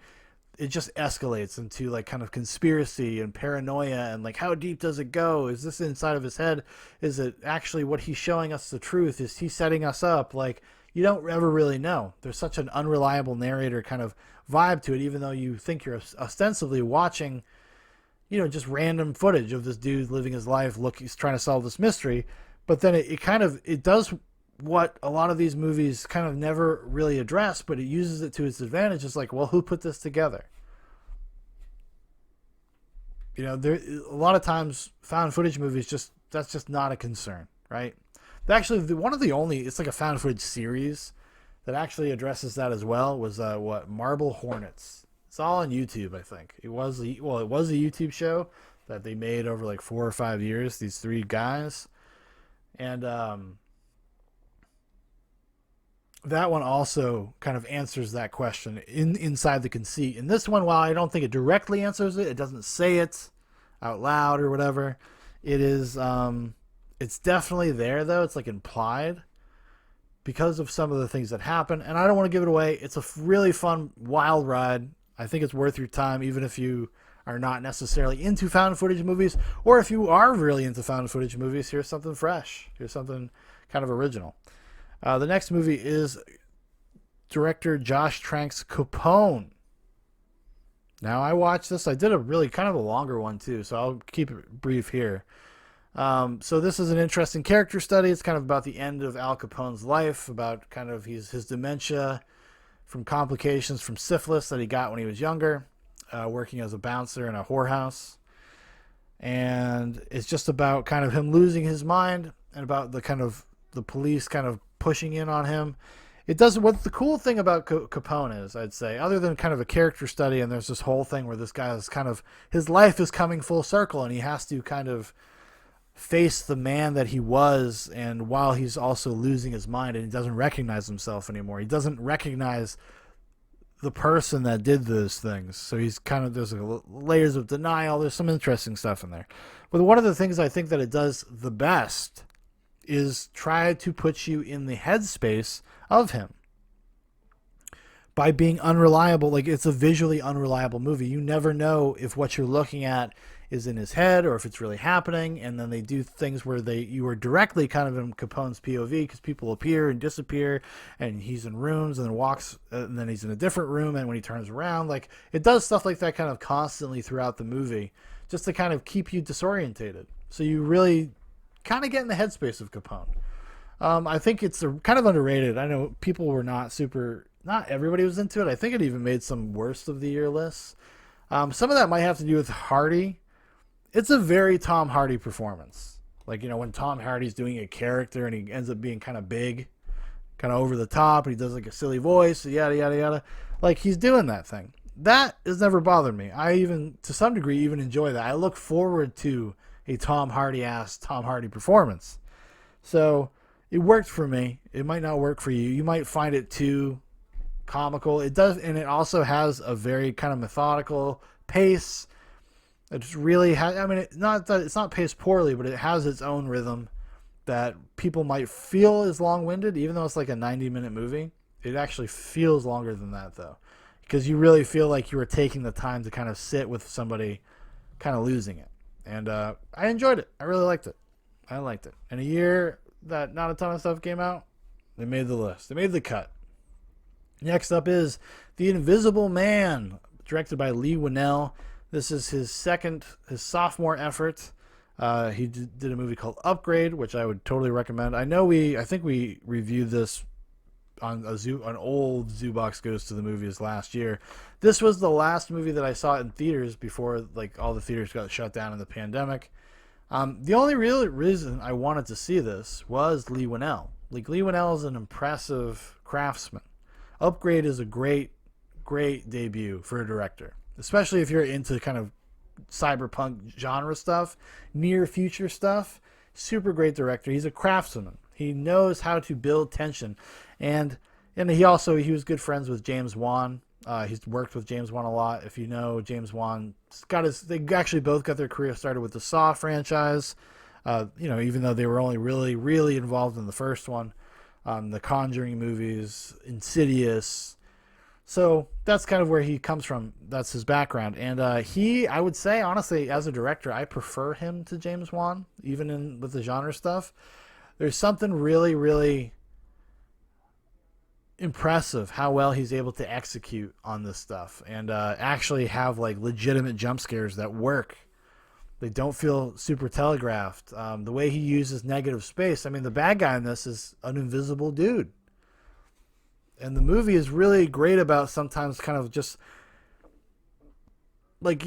it just escalates into like kind of conspiracy and paranoia and like how deep does it go? Is this inside of his head? Is it actually what he's showing us the truth? Is he setting us up? Like, you don't ever really know. There's such an unreliable narrator kind of vibe to it, even though you think you're ostensibly watching, you know, just random footage of this dude living his life. Look, he's trying to solve this mystery. But then it does what a lot of these movies kind of never really address, but it uses it to its advantage. It's like, well, who put this together? You know, there a lot of times found footage movies that's just not a concern, right? Actually, one of the only it's like a found footage series that actually addresses that as well was what Marble Hornets. It's all on YouTube, I think. It was a YouTube show that they made over like 4 or 5 years. These three guys, and that one also kind of answers that question inside the conceit. And this one, while I don't think it directly answers it, it doesn't say it out loud or whatever. It is, it's definitely there though. It's like implied because of some of the things that happen. And I don't want to give it away. It's a really fun, wild ride. I think it's worth your time, even if you are not necessarily into found footage movies, or if you are really into found footage movies. Here's something fresh. Here's something kind of original. The next movie is director Josh Trank's Capone. Now, I watched this. I did a really kind of a longer one, too, so I'll keep it brief here. So this is an interesting character study. It's kind of about the end of Al Capone's life, about kind of his dementia from complications from syphilis that he got when he was younger, working as a bouncer in a whorehouse. And it's just about kind of him losing his mind and about the kind of the police kind of pushing in on him. It doesn't. What the cool thing about Capone is, I'd say, other than kind of a character study, and there's this whole thing where this guy is kind of his life is coming full circle, and he has to kind of face the man that he was, and while he's also losing his mind, and he doesn't recognize himself anymore. He doesn't recognize the person that did those things. So he's kind of there's layers of denial. There's some interesting stuff in there. But one of the things I think that it does the best is try to put you in the headspace of him by being unreliable. Like, it's a visually unreliable movie. You never know if what you're looking at is in his head or if it's really happening. And then they do things where you are directly kind of in Capone's POV because people appear and disappear, and he's in rooms and then walks, and then he's in a different room, and when he turns around, like, it does stuff like that kind of constantly throughout the movie just to kind of keep you disorientated. So you really kind of get in the headspace of Capone. I think it's kind of underrated. I know people were not everybody was into it. I think it even made some worst of the year lists. Some of that might have to do with Hardy. It's a very Tom Hardy performance. Like, you know, when Tom Hardy's doing a character and he ends up being kind of big, kind of over the top, and he does like a silly voice, yada, yada, yada. Like, he's doing that thing. That has never bothered me. I even, to some degree, even enjoy that. I look forward to a Tom Hardy performance. So it worked for me. It might not work for you. You might find it too comical. It does, and it also has a very kind of methodical pace. It's really I mean, not that it's not paced poorly, but it has its own rhythm that people might feel is long-winded, even though it's like a 90-minute movie. It actually feels longer than that, though, because you really feel like you were taking the time to kind of sit with somebody kind of losing it. And I enjoyed it. I really liked it. I liked it. In a year that not a ton of stuff came out, they made the list. They made the cut. Next up is The Invisible Man, directed by Lee Winnell. This is his sophomore effort. He did a movie called Upgrade, which I would totally recommend. I think we reviewed this on an old Zoobox Goes to the Movies last year. This was the last movie that I saw in theaters before like all the theaters got shut down in the pandemic. The only real reason I wanted to see this was Lee Winnell. Like, Lee Winnell is an impressive craftsman. Upgrade is a great debut for a director, especially if you're into kind of cyberpunk genre stuff, near future stuff. Super great director. He's a craftsman. He knows how to build tension, and he was good friends with James Wan. He's worked with James Wan a lot. If you know, James Wan they actually both got their career started with the Saw franchise. Even though they were only really, really involved in the first one, the Conjuring movies, Insidious. So that's kind of where he comes from. That's his background. And I would say, honestly, as a director, I prefer him to James Wan, even with the genre stuff. There's something really, really impressive how well he's able to execute on this stuff and actually have like legitimate jump scares that work. They don't feel super telegraphed. The way he uses negative space. I mean, the bad guy in this is an invisible dude. And the movie is really great about sometimes kind of just like,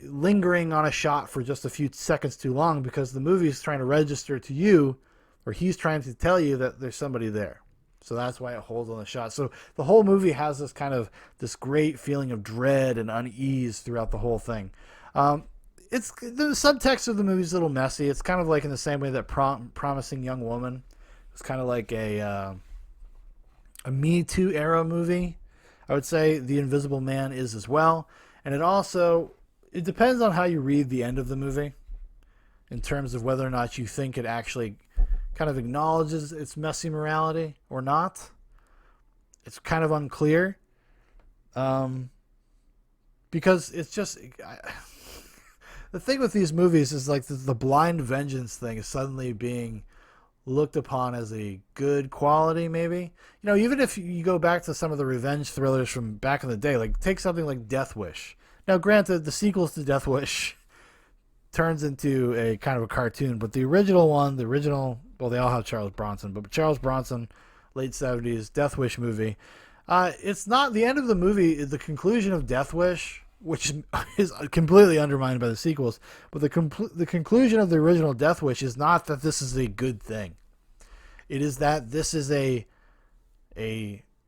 lingering on a shot for just a few seconds too long because the movie is trying to register to you, or he's trying to tell you that there's somebody there. So that's why it holds on the shot. So the whole movie has this great feeling of dread and unease throughout the whole thing. It's the subtext of the movie is a little messy. It's kind of like in the same way that Promising Young Woman was kind of like a Me Too era movie. I would say The Invisible Man is as well. And it depends on how you read the end of the movie in terms of whether or not you think it actually kind of acknowledges its messy morality or not. It's kind of unclear. Because it's just... the thing with these movies is like the blind vengeance thing is suddenly being looked upon as a good quality, maybe. Even if you go back to some of the revenge thrillers from back in the day, like take something like Death Wish. Now, granted, the sequels to Death Wish turns into a kind of a cartoon, but the original one, well, they all have Charles Bronson, but Charles Bronson, late 70s, Death Wish movie. It's not the end of the movie, the conclusion of Death Wish, which is completely undermined by the sequels, but the conclusion of the original Death Wish is not that this is a good thing. It is that this is a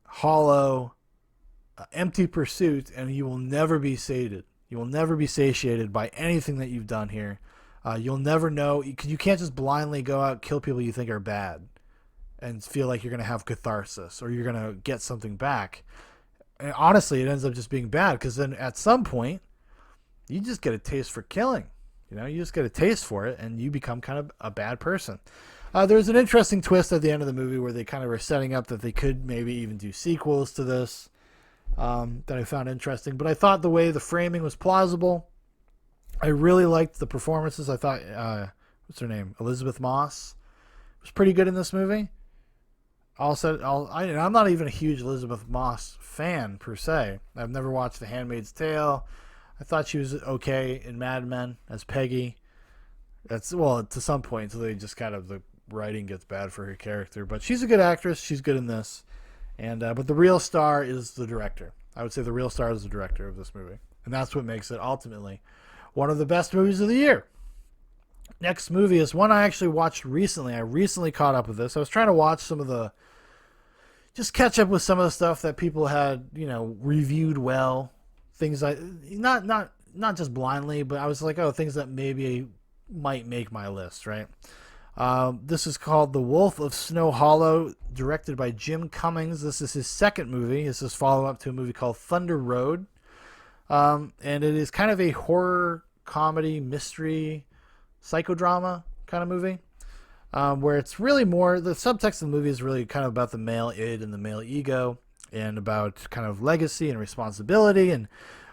hollow, empty pursuit, and you will never be sated. You will never be satiated by anything that you've done here. You'll never know. You can't just blindly go out and kill people you think are bad and feel like you're going to have catharsis or you're going to get something back. And honestly, it ends up just being bad because then at some point, you just get a taste for killing. You just get a taste for it and you become kind of a bad person. There's an interesting twist at the end of the movie where they kind of were setting up that they could maybe even do sequels to this that I found interesting. But I thought the way the framing was plausible. I really liked the performances. I thought, what's her name? Elizabeth Moss was pretty good in this movie. I'm not even a huge Elizabeth Moss fan per se. I've never watched The Handmaid's Tale. I thought she was okay in Mad Men as Peggy. To some point until they just kind of the writing gets bad for her character. But she's a good actress. She's good in this. And but the real star is the director. I would say the real star is the director of this movie, and that's what makes it ultimately one of the best movies of the year. Next movie is one I actually watched recently. I recently caught up with this. I was trying to just catch up with some of the stuff that people had, reviewed well. Things not just blindly, but I was like, things that maybe might make my list, right? This is called The Wolf of Snow Hollow, directed by Jim Cummings. This is his second movie. This is follow-up to a movie called Thunder Road. And it is kind of a horror, comedy, mystery, psychodrama kind of movie. Where it's really more, the subtext of the movie is really kind of about the male id and the male ego and about kind of legacy and responsibility. And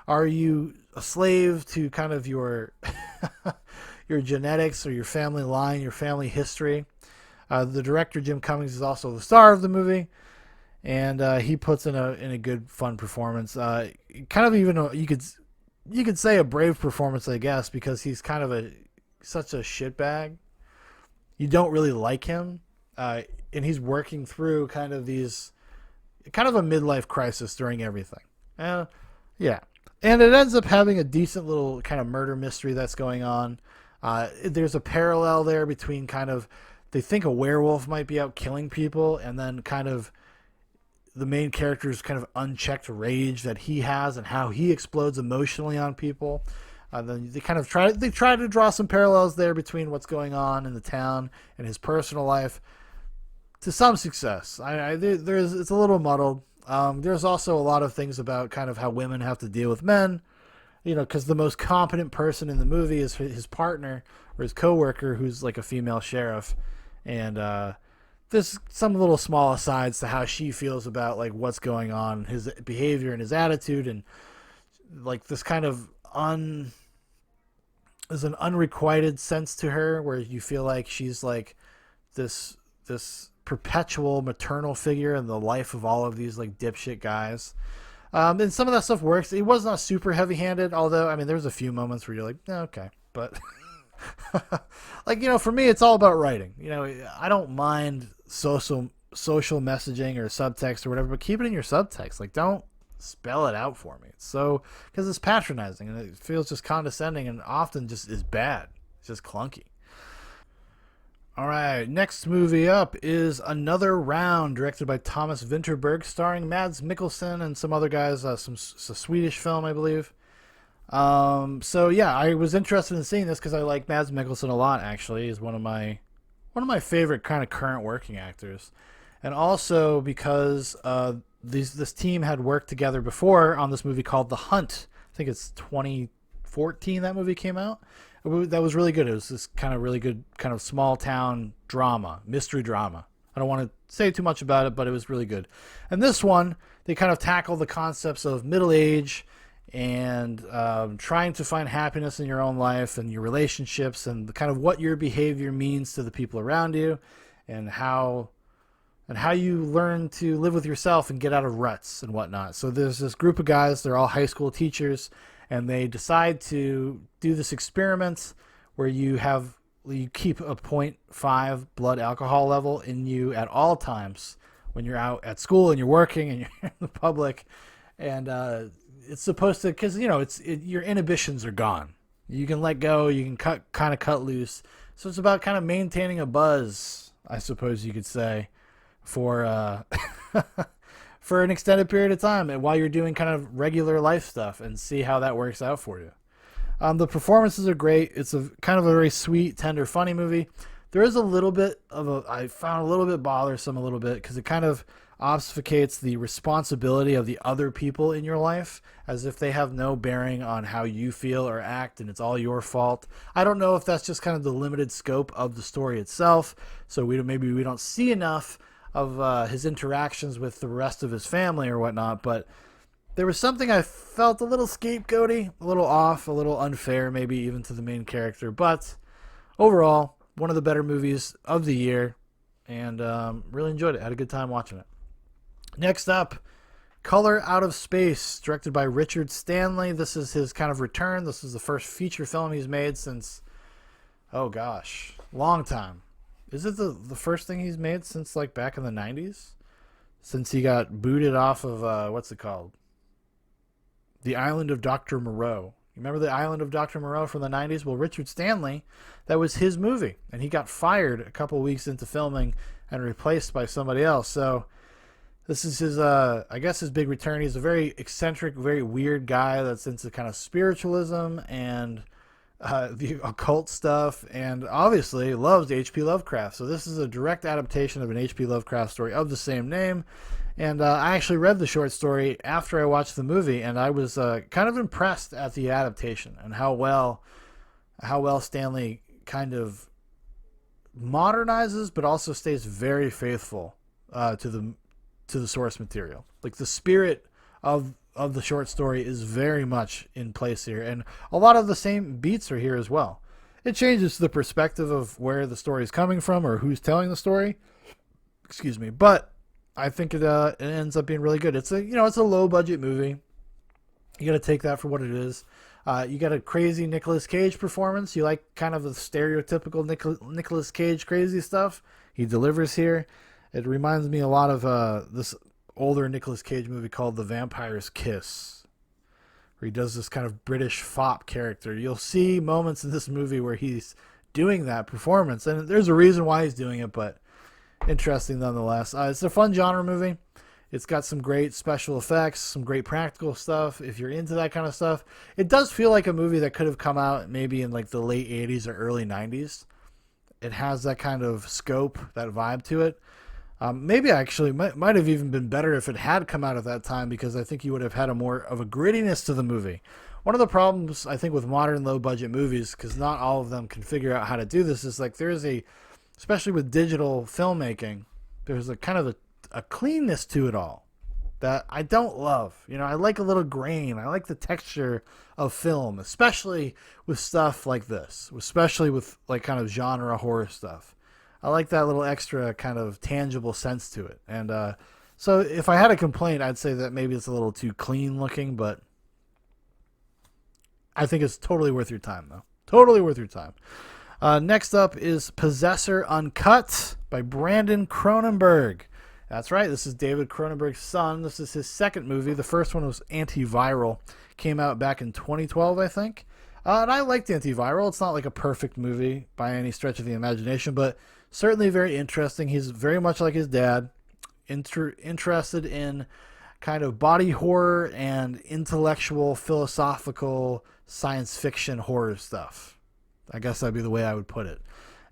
are you a slave to kind of your your genetics or your family line, your family history? The director, Jim Cummings, is also the star of the movie. and he puts in a good fun performance. Kind of even you could say a brave performance, I guess, because he's kind of such a shitbag. You don't really like him, and he's working through kind of a midlife crisis during everything. Yeah, and it ends up having a decent little kind of murder mystery that's going on. There's a parallel there between kind of they think a werewolf might be out killing people, and then kind of the main character's kind of unchecked rage that he has and how he explodes emotionally on people. Then they try to draw some parallels there between what's going on in the town and his personal life to some success. It's a little muddled. There's also a lot of things about kind of how women have to deal with men, because the most competent person in the movie is his partner or his coworker, who's like a female sheriff, and there's some little small asides to how she feels about like what's going on, his behavior and his attitude, and like this kind of there's an unrequited sense to her where you feel like she's like this perpetual maternal figure in the life of all of these like dipshit guys. And some of that stuff works. It was not super heavy-handed, although I mean there's a few moments where you're like, okay, but like for me it's all about writing. I don't mind social messaging or subtext or whatever, but keep it in your subtext. Like don't spell it out for me. Because it's patronizing and it feels just condescending and often just is bad. It's just clunky. All right, next movie up is Another Round, directed by Thomas Vinterberg, starring Mads Mikkelsen and some other guys. Some Swedish film, I believe. So yeah, I was interested in seeing this because I like Mads Mikkelsen a lot. Actually, he's one of my favorite kind of current working actors, and also because this team had worked together before on this movie called The Hunt. I think it's 2014 that movie came out. That was really good. It was this kind of really good kind of small town drama, mystery drama. I don't want to say too much about it, but it was really good. And this one, they kind of tackle the concepts of middle age and trying to find happiness in your own life and your relationships and kind of what your behavior means to the people around you and how you learn to live with yourself and get out of ruts and whatnot. So there's this group of guys, they're all high school teachers, and they decide to do this experiment where you keep a 0.5 blood alcohol level in you at all times when you're out at school and you're working and you're in the public. And it's supposed to, because your inhibitions are gone. You can let go, you can cut loose. So it's about kind of maintaining a buzz, I suppose you could say, for for an extended period of time, and while you're doing kind of regular life stuff, and see how that works out for you. The performances are great. It's a kind of a very sweet, tender, funny movie. There is a little bit I found a little bit bothersome a little bit because it kind of obfuscates the responsibility of the other people in your life as if they have no bearing on how you feel or act and it's all your fault. I don't know if that's just kind of the limited scope of the story itself, so maybe we don't see enough of his interactions with the rest of his family or whatnot, but there was something I felt a little scapegoaty, a little off, a little unfair maybe even to the main character, but overall, one of the better movies of the year, and really enjoyed it. Had a good time watching it. Next up, Color Out of Space, directed by Richard Stanley. This is his kind of return. This is the first feature film he's made since, oh gosh, long time. Is it the first thing he's made since like back in the 90s? Since he got booted off of, what's it called? The Island of Dr. Moreau. You remember The Island of Dr. Moreau from the 90s? Well, Richard Stanley, that was his movie. And he got fired a couple weeks into filming and replaced by somebody else. So this is his, I guess his big return. He's a very eccentric, very weird guy that's into kind of spiritualism and the occult stuff, and obviously loves H.P. Lovecraft. So this is a direct adaptation of an H.P. Lovecraft story of the same name. And I actually read the short story after I watched the movie, and I was kind of impressed at the adaptation and how well Stanley kind of modernizes, but also stays very faithful to the source material. Like the spirit of the short story is very much in place here, and a lot of the same beats are here as well. It changes the perspective of where the story is coming from or who's telling the story. Excuse me, but I think it ends up being really good. It's a low budget movie. You got to take that for what it is. You got a crazy Nicolas Cage performance. You like kind of the stereotypical Nicolas Cage crazy stuff. He delivers here. It reminds me a lot of this older Nicolas Cage movie called The Vampire's Kiss, where he does this kind of British fop character. You'll see moments in this movie where he's doing that performance, and there's a reason why he's doing it, but interesting nonetheless. It's a fun genre movie. It's got some great special effects, some great practical stuff. If you're into that kind of stuff, it does feel like a movie that could have come out maybe in like the late 80s or early 90s. It has that kind of scope, that vibe to it. Maybe actually might have even been better if it had come out at that time, because I think you would have had a more of a grittiness to the movie. One of the problems I think with modern low budget movies, because not all of them can figure out how to do this, is like especially with digital filmmaking, there's a kind of a cleanness to it all that I don't love. I like a little grain. I like the texture of film, especially with stuff like this, especially with like kind of genre horror stuff. I like that little extra kind of tangible sense to it. And so if I had a complaint, I'd say that maybe it's a little too clean looking, but I think it's totally worth your time, though. Totally worth your time. Next up is Possessor Uncut by Brandon Cronenberg. That's right. This is David Cronenberg's son. This is his second movie. The first one was Antiviral. Came out back in 2012, I think. And I liked Antiviral. It's not like a perfect movie by any stretch of the imagination, but certainly very interesting. He's very much like his dad, interested in kind of body horror and intellectual, philosophical, science fiction horror stuff. I guess that'd be the way I would put it.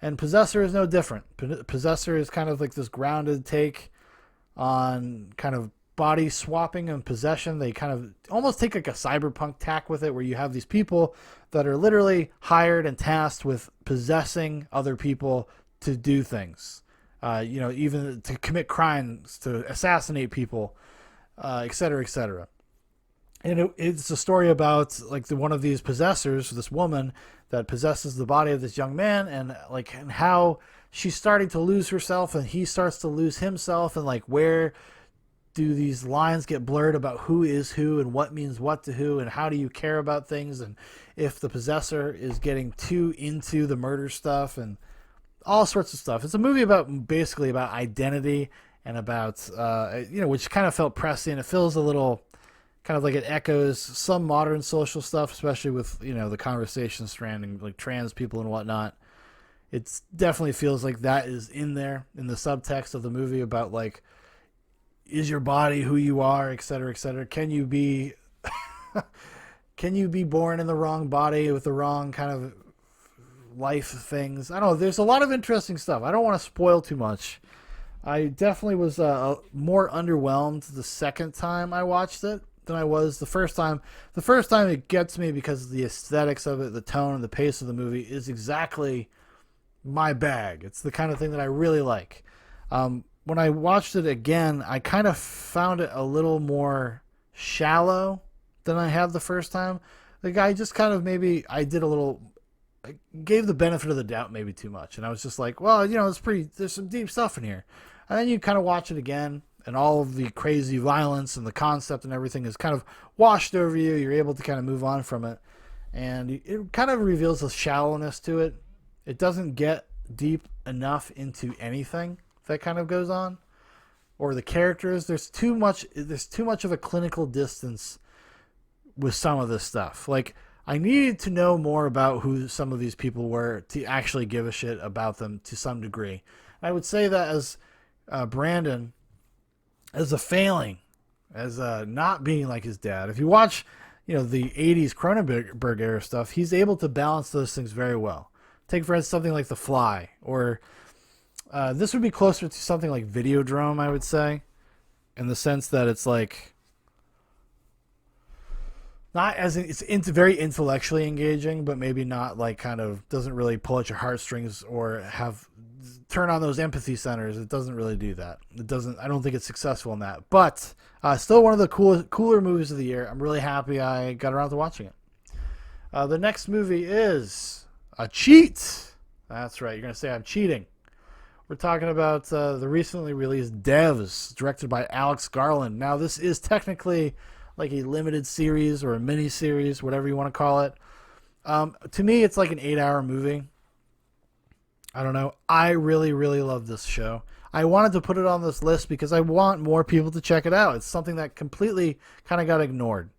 And Possessor is no different. Possessor is kind of like this grounded take on kind of body swapping and possession. They kind of almost take like a cyberpunk tack with it, where you have these people that are literally hired and tasked with possessing other people to do things. Even to commit crimes, to assassinate people, et cetera, et cetera. And it's a story about like one of these possessors, this woman that possesses the body of this young man, and how she's starting to lose herself, and he starts to lose himself, and like where do these lines get blurred about who is who and what means what to who, and how do you care about things, and if the possessor is getting too into the murder stuff and all sorts of stuff. It's a movie basically about identity and about which kind of felt prescient. It feels a little kind of like it echoes some modern social stuff, especially with the conversation surrounding like trans people and whatnot. It definitely feels like that is in there in the subtext of the movie about like, is your body who you are, et cetera, et cetera. Can you be born in the wrong body with the wrong kind of life things? I don't know. There's a lot of interesting stuff. I don't want to spoil too much. I definitely was more underwhelmed the second time I watched it than I was the first time. The first time it gets me because the aesthetics of it, the tone, and the pace of the movie is exactly my bag. It's the kind of thing that I really like. When I watched it again, I kind of found it a little more shallow than I had the first time. The guy just kind of I gave the benefit of the doubt maybe too much. And I was just like, well, there's some deep stuff in here. And then you kind of watch it again, and all of the crazy violence and the concept and everything is kind of washed over you. You're able to kind of move on from it. And it kind of reveals a shallowness to it. It doesn't get deep enough into anything that kind of goes on, or the characters. There's too much of a clinical distance with some of this stuff. Like, I needed to know more about who some of these people were to actually give a shit about them to some degree. I would say that as Brandon, as a failing, as not being like his dad. If you watch, the 80s Cronenberg era stuff, he's able to balance those things very well. Take for instance something like The Fly, or this would be closer to something like Videodrome, I would say, in the sense that it's like not as it's very intellectually engaging, but maybe not like kind of doesn't really pull at your heartstrings or turn on those empathy centers. It doesn't really do that. I don't think it's successful in that, but still one of the cooler movies of the year. I'm really happy I got around to watching it. The next movie is A Cheat. That's right. You're going to say I'm cheating. We're talking about the recently released Devs, directed by Alex Garland. Now, this is technically like a limited series or a mini series, whatever you want to call it. To me, it's like an 8-hour movie. I don't know. I really, really love this show. I wanted to put it on this list because I want more people to check it out. It's something that completely kind of got ignored.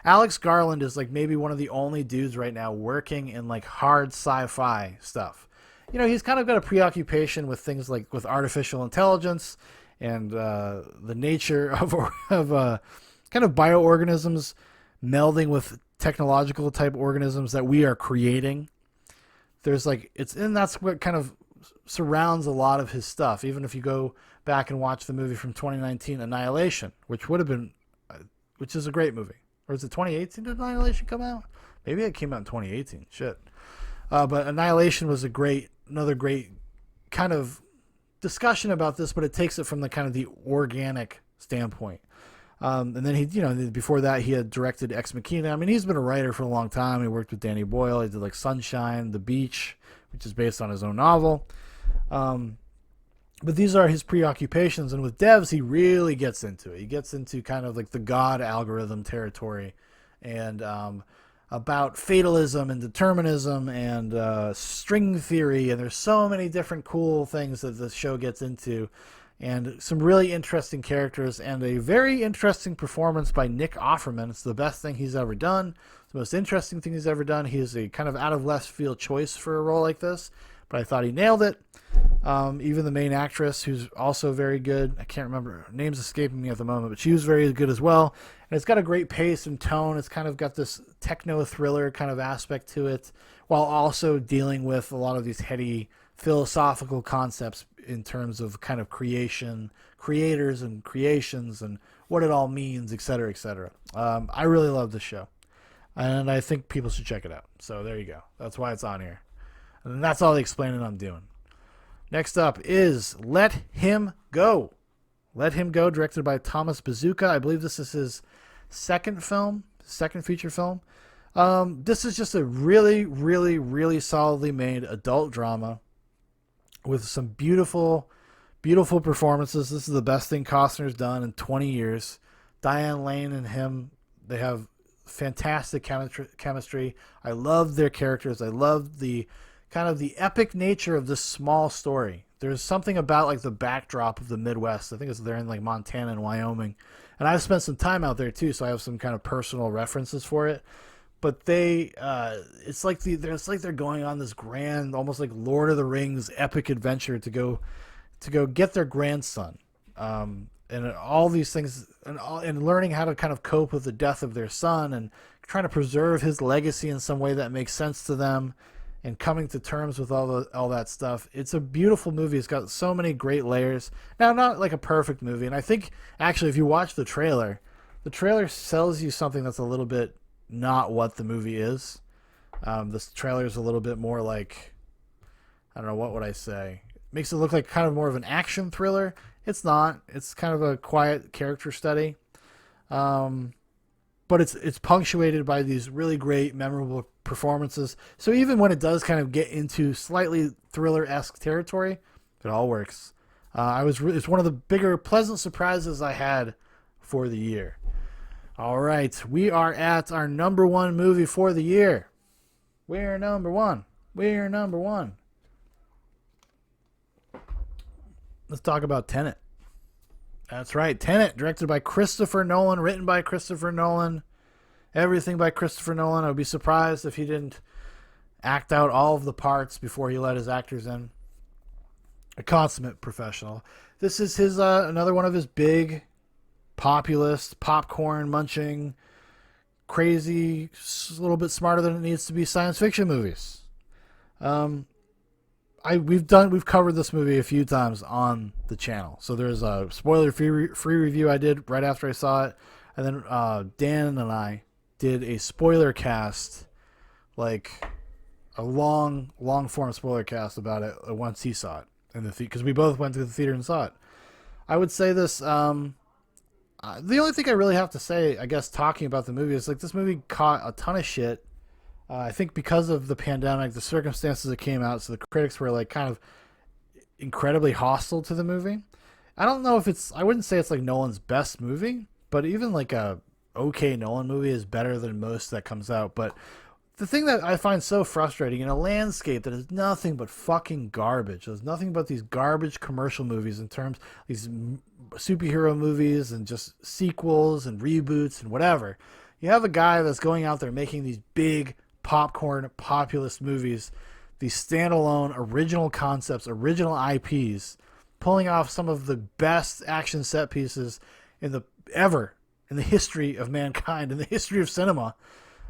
Alex Garland is like maybe one of the only dudes right now working in like hard sci-fi stuff. You know, he's kind of got a preoccupation with things like with artificial intelligence and the nature of kind of bioorganisms melding with technological type organisms that we are creating. There's like and that's what kind of surrounds a lot of his stuff. Even if you go back and watch the movie from 2019, Annihilation, which is a great movie. Or is it 2018 did Annihilation come out? Maybe it came out in 2018. Shit. But Annihilation was another great kind of discussion about this, but it takes it from the kind of the organic standpoint. And then before that he had directed Ex Machina. I mean, he's been a writer for a long time. He worked with Danny Boyle. He did like Sunshine, The Beach, which is based on his own novel. But these are his preoccupations, and with Devs, he really gets into it. He gets into kind of like the God algorithm territory, and about fatalism and determinism and string theory, and there's so many different cool things that the show gets into, and some really interesting characters, and a very interesting performance by Nick Offerman. It's the best thing he's ever done. It's the most interesting thing he's ever done. He is a kind of out of left field choice for a role like this, but I thought he nailed it. Even the main actress, who's also very good, I can't remember, her name's escaping me at the moment, but she was very good as well. And it's got a great pace and tone. It's kind of got this techno thriller kind of aspect to it, while also dealing with a lot of these heady philosophical concepts in terms of kind of creators and creations and what it all means, etc., etc. I really love this show, and I think people should check it out. So there you go. That's why it's on here. And that's all the explaining I'm doing. Next up is Let Him Go. Let Him Go, directed by Thomas Bazooka. I believe this is his second feature film. This is just a really, really, really solidly made adult drama with some beautiful, beautiful performances. This is the best thing Costner's done in 20 years. Diane Lane and him, they have fantastic chemistry. I love their characters. I love the kind of the epic nature of this small story. There's something about like the backdrop of the Midwest. I think they're in like Montana and Wyoming, and I've spent some time out there too, so I have some kind of personal references for it. But it's like they're going on this grand, almost like Lord of the Rings epic adventure to go get their grandson, and all these things, and learning how to kind of cope with the death of their son, and trying to preserve his legacy in some way that makes sense to them, and coming to terms with all that stuff. It's a beautiful movie. It's got so many great layers. Now, not like a perfect movie, and I think actually if you watch the trailer sells you something that's a little bit not what the movie is. This trailer is a little bit more like, I don't know, what would I say? Makes it look like kind of more of an action thriller. It's not. It's kind of a quiet character study. But it's punctuated by these really great, memorable performances. So even when it does kind of get into slightly thriller-esque territory, it all works. It's one of the bigger, pleasant surprises I had for the year. All right, we are at our number one movie for the year. We're number one. Let's talk about Tenet. That's right, Tenet, directed by Christopher Nolan, written by Christopher Nolan, everything by Christopher Nolan. I would be surprised if he didn't act out all of the parts before he let his actors in. A consummate professional. This is his another one of his big, populist, popcorn munching, crazy, a little bit smarter than it needs to be science fiction movies. We've covered this movie a few times on the channel. So there's a spoiler free review I did right after I saw it, and then Dan and I did a spoiler cast, like a long form spoiler cast about it once he saw it in the theater, because we both went to the theater and saw it. I would say this. The only thing I really have to say, I guess, talking about the movie is like this movie caught a ton of shit. I think because of the pandemic, the circumstances it came out, so the critics were like kind of incredibly hostile to the movie. I don't know if it's. I wouldn't say it's like Nolan's best movie, but even like a okay Nolan movie is better than most that comes out. But the thing that I find so frustrating in a landscape that is nothing but fucking garbage. There's nothing but these garbage commercial movies in terms these superhero movies and just sequels and reboots and whatever. You have a guy that's going out there making these big popcorn populist movies, these standalone original concepts, original IPs, pulling off some of the best action set pieces in the ever in the history of mankind, in the history of cinema.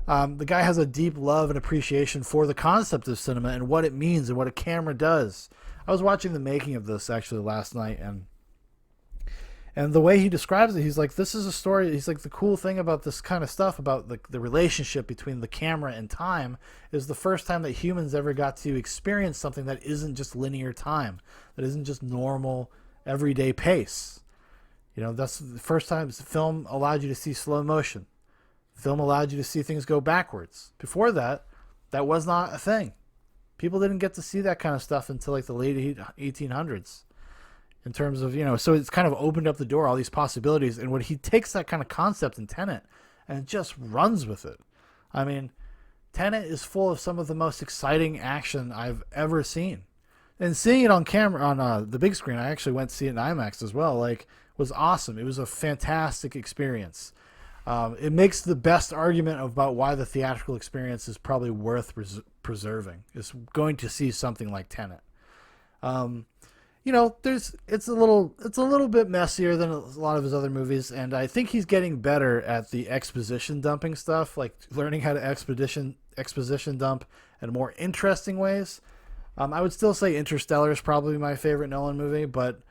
The guy has a deep love and appreciation for the concept of cinema and what it means and what a camera does. I was watching the making of this actually last night, and the way he describes it, he's like, this is a story. He's like, the cool thing about this kind of stuff, about the relationship between the camera and time, is the first time that humans ever got to experience something that isn't just linear time, that isn't just normal, everyday pace. You know, that's the first time film allowed you to see slow motion. Film allowed you to see things go backwards. Before that, that was not a thing. People didn't get to see that kind of stuff until like the late 1800s. In terms of, you know, so it's kind of opened up the door, all these possibilities. And when he takes that kind of concept in Tenet and just runs with it. I mean, Tenet is full of some of the most exciting action I've ever seen. And seeing it on camera, on the big screen, I actually went to see it in IMAX as well, like, was awesome. It was a fantastic experience. It makes the best argument about why the theatrical experience is probably worth preserving, is going to see something like Tenet. You know, it's a little bit messier than a lot of his other movies, and I think he's getting better at the exposition dumping stuff, like learning how to exposition dump in more interesting ways. I would still say Interstellar is probably my favorite Nolan movie, but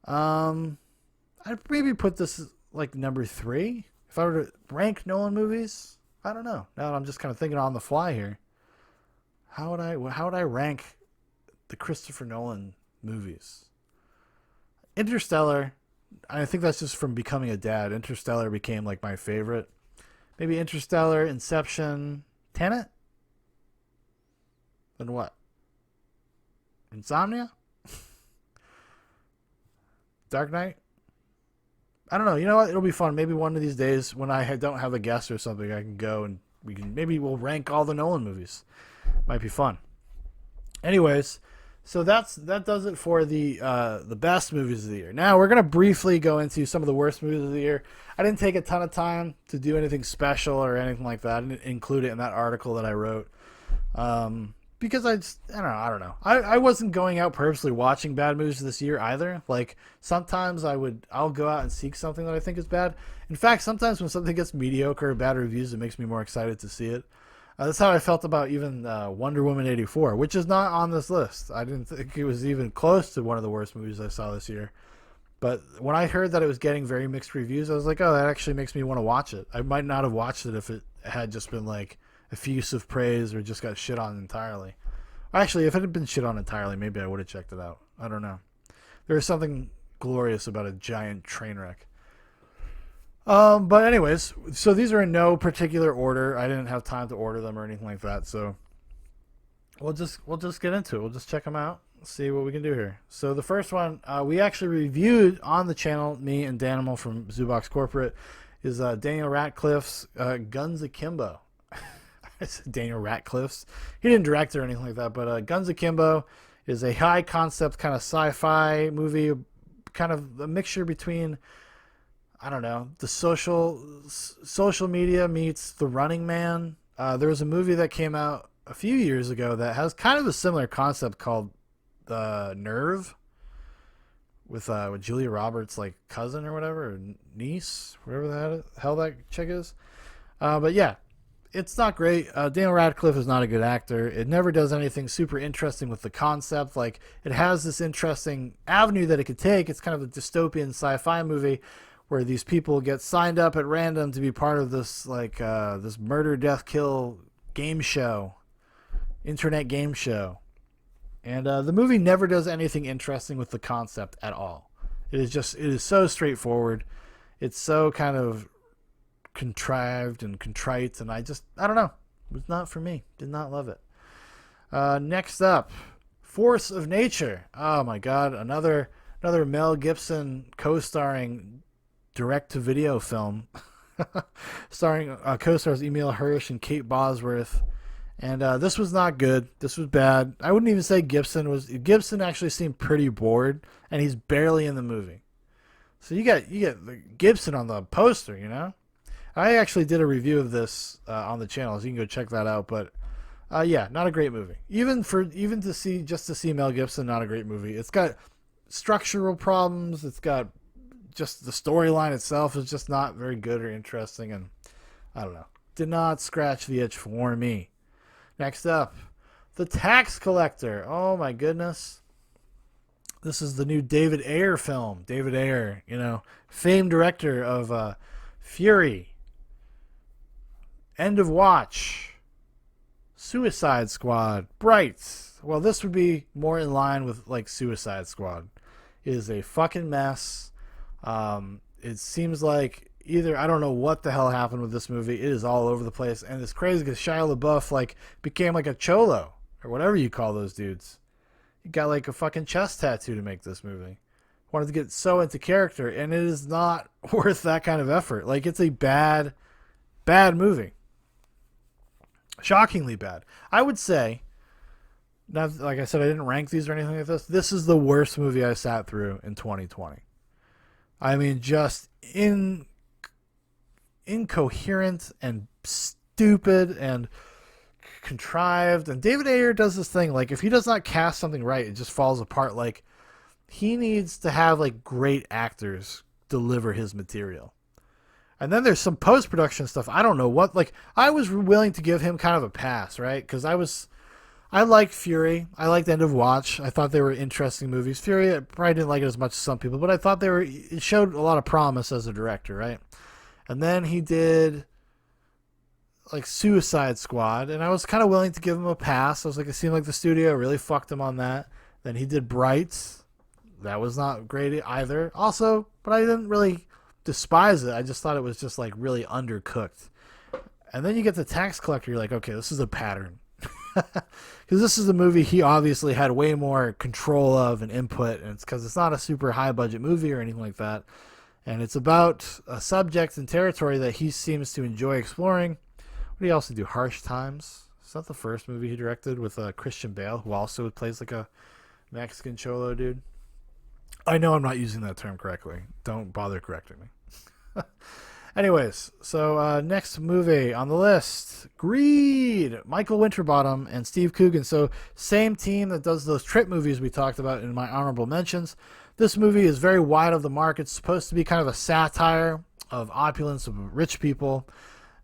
I'd maybe put this like number 3 if I were to rank Nolan movies. I don't know. Now I'm just kind of thinking on the fly here. How would I rank the Christopher Nolan movies? Interstellar, I think that's just from becoming a dad. Interstellar became like my favorite. Maybe Interstellar, Inception, Tenet? Then what? Insomnia? Dark Knight? I don't know. You know what? It'll be fun. Maybe one of these days when I don't have a guest or something, I can go and we'll rank all the Nolan movies. Might be fun. Anyways, so that does it for the best movies of the year. Now we're gonna briefly go into some of the worst movies of the year. I didn't take a ton of time to do anything special or anything like that. I didn't include it in that article that I wrote. Because I don't know. I wasn't going out purposely watching bad movies this year either. Like sometimes I'll go out and seek something that I think is bad. In fact, sometimes when something gets mediocre or bad reviews, it makes me more excited to see it. That's how I felt about even Wonder Woman 84, which is not on this list. I didn't think it was even close to one of the worst movies I saw this year. But when I heard that it was getting very mixed reviews, I was like, oh, that actually makes me want to watch it. I might not have watched it if it had just been like effusive praise or just got shit on entirely. Actually, if it had been shit on entirely, maybe I would have checked it out. I don't know. There is something glorious about a giant train wreck. But anyways, so these are in no particular order. I didn't have time to order them or anything like that, so we'll just get into it. We'll just check them out, see what we can do here. So the first one we actually reviewed on the channel, me and Danimal from Zoobox Corporate, is Daniel Radcliffe's Guns Akimbo. Daniel Radcliffe's. He didn't direct it or anything like that, but Guns Akimbo is a high concept kind of sci-fi movie, kind of a mixture between, I don't know, the social media meets The Running Man. There was a movie that came out a few years ago that has kind of a similar concept called The Nerve, with Julia Roberts' like cousin or whatever, or niece, whatever the hell that chick is. But yeah, it's not great. Daniel Radcliffe is not a good actor. It never does anything super interesting with the concept. Like, it has this interesting avenue that it could take. It's kind of a dystopian sci-fi movie where these people get signed up at random to be part of this like this murder, death, kill game show, internet game show. And the movie never does anything interesting with the concept at all. It is so straightforward. It's so kind of contrived and contrite, and I don't know. It was not for me. Did not love it. Next up, Force of Nature. Oh my God, another Mel Gibson co-starring direct-to-video film, starring co-stars Emil Hirsch and Kate Bosworth. And this was not good. This was bad. I wouldn't even say Gibson was. Gibson actually seemed pretty bored, and he's barely in the movie. So you get Gibson on the poster, you know. I actually did a review of this on the channel, so you can go check that out. But yeah, not a great movie. Even to see Mel Gibson, not a great movie. It's got structural problems. It's got just the storyline itself is just not very good or interesting, and I don't know. Did not scratch the itch for me. Next up, The Tax Collector. Oh my goodness. This is the new David Ayer film. David Ayer, famed director of Fury, End of Watch, Suicide Squad, Bright. Well, this would be more in line with like Suicide Squad. It is a fucking mess. It seems like I don't know what the hell happened with this movie. It is all over the place, and it's crazy because Shia LaBeouf became like a cholo or whatever you call those dudes. He got like a fucking chest tattoo to make this movie. Wanted to get so into character, and it is not worth that kind of effort. Like, it's a bad movie. Shockingly bad. I would say, not like I said, I didn't rank these or anything like this. This is the worst movie I sat through in 2020. I mean, just incoherent and stupid and contrived. And David Ayer does this thing, like, if he does not cast something right, it just falls apart. Like, he needs to have like great actors deliver his material. And then there's some post-production stuff. I don't know what, like, I was willing to give him kind of a pass, right? Because I liked Fury. I liked End of Watch. I thought they were interesting movies. Fury, I probably didn't like it as much as some people, but I thought it showed a lot of promise as a director, right? And then he did like Suicide Squad, and I was kind of willing to give him a pass. I was like, it seemed like the studio really fucked him on that. Then he did Bright. That was not great either. Also, but I didn't really despise it. I just thought it was just like really undercooked. And then you get The Tax Collector. You're like, okay, this is a pattern. Because this is a movie he obviously had way more control of and input, and it's because it's not a super high budget movie or anything like that. And it's about a subject and territory that he seems to enjoy exploring. What did he also do? Harsh Times. Is that the first movie he directed with Christian Bale, who also plays like a Mexican cholo dude? I know I'm not using that term correctly. Don't bother correcting me. Anyways, so next movie on the list, Greed, Michael Winterbottom and Steve Coogan. So same team that does those trip movies we talked about in my honorable mentions. This movie is very wide of the mark. It's supposed to be kind of a satire of opulence of rich people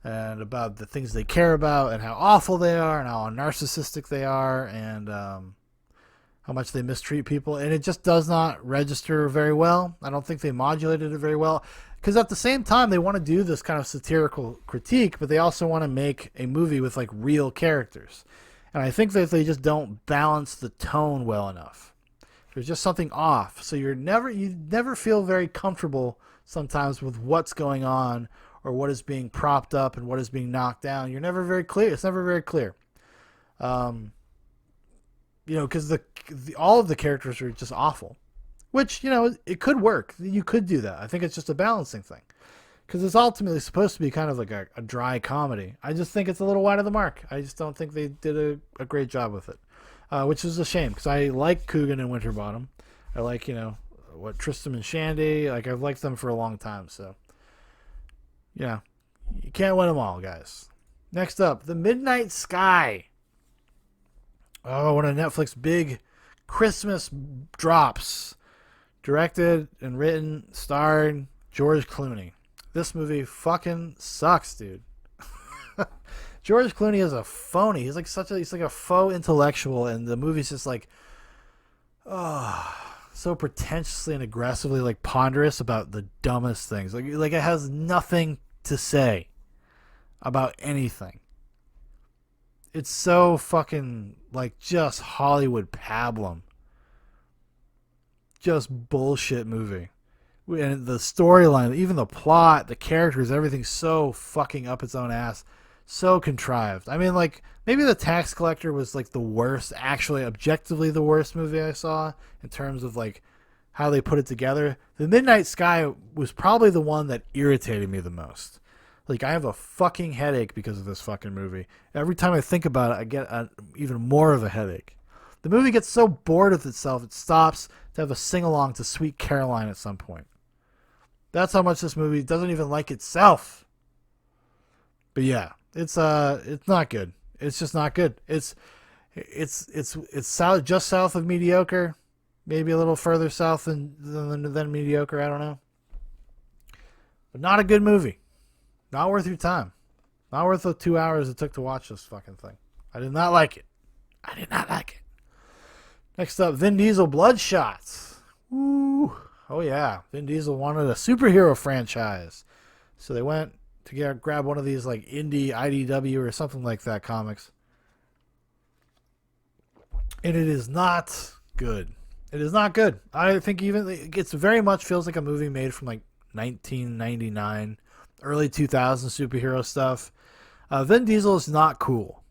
and about the things they care about and how awful they are and how narcissistic they are and how much they mistreat people. And it just does not register very well. I don't think they modulated it very well. Because at the same time, they want to do this kind of satirical critique, but they also want to make a movie with like real characters. And I think that they just don't balance the tone well enough. There's just something off. So you never feel very comfortable sometimes with what's going on or what is being propped up and what is being knocked down. You're never very clear. It's never very clear. Because all of the characters are just awful. Which, it could work. You could do that. I think it's just a balancing thing. Because it's ultimately supposed to be kind of like a dry comedy. I just think it's a little wide of the mark. I just don't think they did a great job with it. Which is a shame, because I like Coogan and Winterbottom. I like, Tristram and Shandy. Like, I've liked them for a long time. So, yeah. You can't win them all, guys. Next up, The Midnight Sky. Oh, one of Netflix big Christmas drops. Directed and written, starred George Clooney. This movie fucking sucks, dude. George Clooney is a phony. He's like a faux intellectual, and the movie's just like, so pretentiously and aggressively like ponderous about the dumbest things. Like it has nothing to say about anything. It's so fucking like just Hollywood pablum. Just bullshit movie. And the storyline, even the plot, the characters, everything's so fucking up its own ass. So contrived. I mean, like, maybe The Tax Collector was like the worst, actually objectively the worst movie I saw in terms of like how they put it together. The Midnight Sky was probably the one that irritated me the most. Like, I have a fucking headache because of this fucking movie. Every time I think about it, I get even more of a headache. The movie gets so bored with itself, it stops to have a sing-along to Sweet Caroline at some point. That's how much this movie doesn't even like itself. But yeah, it's not good. It's just not good. It's south, just south of mediocre, maybe a little further south than mediocre. I don't know. But not a good movie. Not worth your time. Not worth the 2 hours it took to watch this fucking thing. I did not like it. I did not like it. Next up, Vin Diesel Bloodshot. Woo. Oh yeah, Vin Diesel wanted a superhero franchise, so they went to grab one of these like indie IDW or something like that comics, and it is not good. It is not good. I think even it's very much feels like a movie made from like 1999, early 2000 superhero stuff. Vin Diesel is not cool.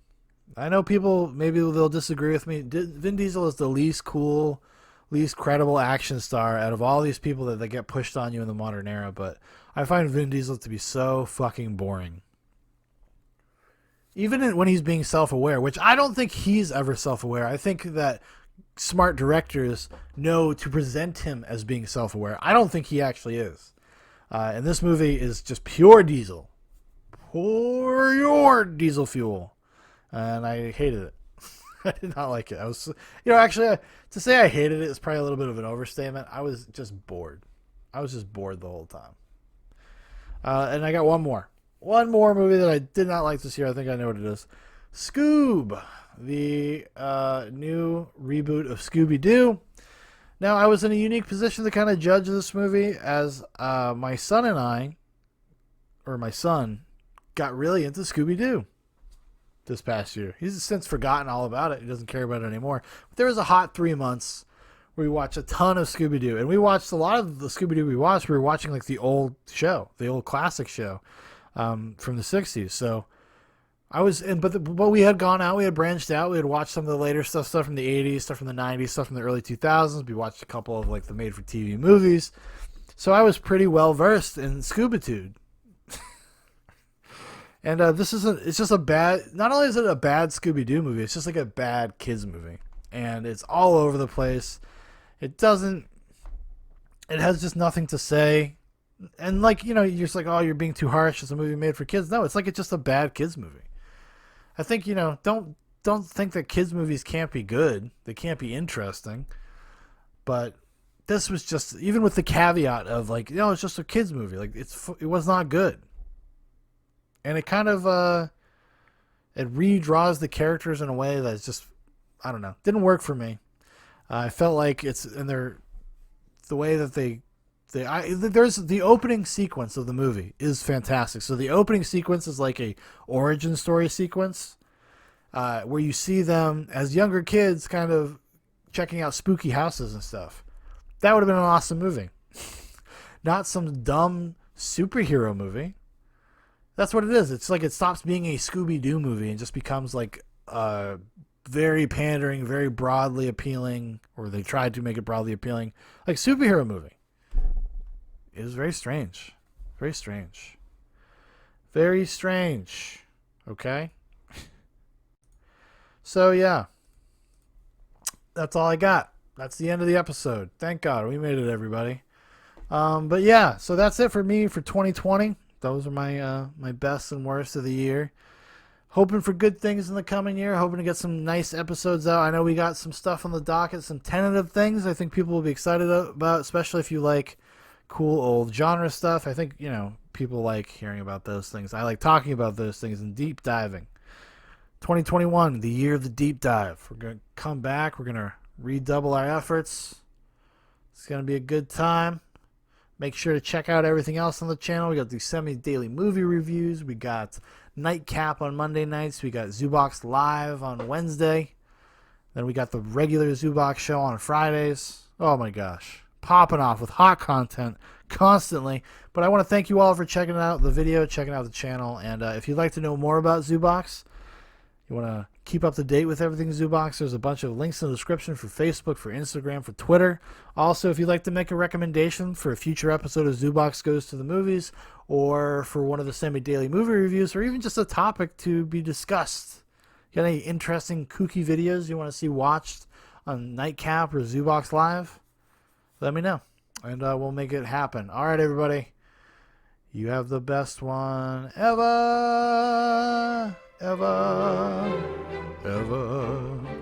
I know people, maybe they'll disagree with me. Vin Diesel is the least cool, least credible action star out of all these people that get pushed on you in the modern era, but I find Vin Diesel to be so fucking boring. Even when he's being self-aware, which I don't think he's ever self-aware. I think that smart directors know to present him as being self-aware. I don't think he actually is. And this movie is just pure diesel. Pure diesel fuel. And I hated it. I did not like it. I was, actually, to say I hated it is probably a little bit of an overstatement. I was just bored. I was just bored the whole time. And I got one more. One more movie that I did not like this year. I think I know what it is. Scoob, the new reboot of Scooby-Doo. Now, I was in a unique position to kind of judge this movie as my son got really into Scooby-Doo this past year. He's since forgotten all about it. He doesn't care about it anymore. But there was a hot 3 months where we watched a ton of Scooby-Doo. And we watched a lot of the Scooby-Doo we watched. We were watching like the old show, the old classic show from the 60s. So I was in, but we had gone out, we had branched out, we had watched some of the later stuff from the 80s, stuff from the 90s, stuff from the early 2000s. We watched a couple of like the made-for-TV movies. So I was pretty well versed in Scooby-Doo. And it's just a bad, not only is it a bad Scooby-Doo movie, it's just like a bad kids movie. And it's all over the place. It has just nothing to say. And like, you're just like, oh, you're being too harsh. It's a movie made for kids. No, it's like it's just a bad kids movie. I think, don't think that kids movies can't be good. They can't be interesting. But this was just, even with the caveat of like, it's just a kids movie. Like it was not good. And it kind of, it redraws the characters in a way that's just, I don't know, didn't work for me. I felt like it's in the way that there's the opening sequence of the movie is fantastic. So the opening sequence is like a origin story sequence, where you see them as younger kids kind of checking out spooky houses and stuff. That would have been an awesome movie. Not some dumb superhero movie. That's what it is. It's like it stops being a Scooby-Doo movie and just becomes like very pandering, very broadly appealing, or they tried to make it broadly appealing, like superhero movie. It was very strange. Very strange. Very strange. Okay? So, yeah. That's all I got. That's the end of the episode. Thank God. We made it, everybody. But, yeah. So, that's it for me for 2020. Those are my best and worst of the year. Hoping for good things in the coming year. Hoping to get some nice episodes out. I know we got some stuff on the docket, some tentative things I think people will be excited about, especially if you like cool old genre stuff. I think, people like hearing about those things. I like talking about those things and deep diving. 2021, the year of the deep dive. We're going to come back. We're going to redouble our efforts. It's going to be a good time. Make sure to check out everything else on the channel. We got the semi-daily movie reviews. We got Nightcap on Monday nights. We got Zoobox Live on Wednesday. Then we got the regular Zoobox show on Fridays. Oh my gosh. Popping off with hot content constantly. But I want to thank you all for checking out the video, checking out the channel. And if you'd like to know more about ZooBox, you want to keep up to date with everything ZooBox, there's a bunch of links in the description for Facebook, for Instagram, for Twitter. Also, if you'd like to make a recommendation for a future episode of ZooBox Goes to the Movies, or for one of the semi-daily movie reviews, or even just a topic to be discussed, got any interesting kooky videos you want to see watched on Nightcap or ZooBox Live, let me know, and we'll make it happen. All right, everybody. You have the best one ever, ever, ever.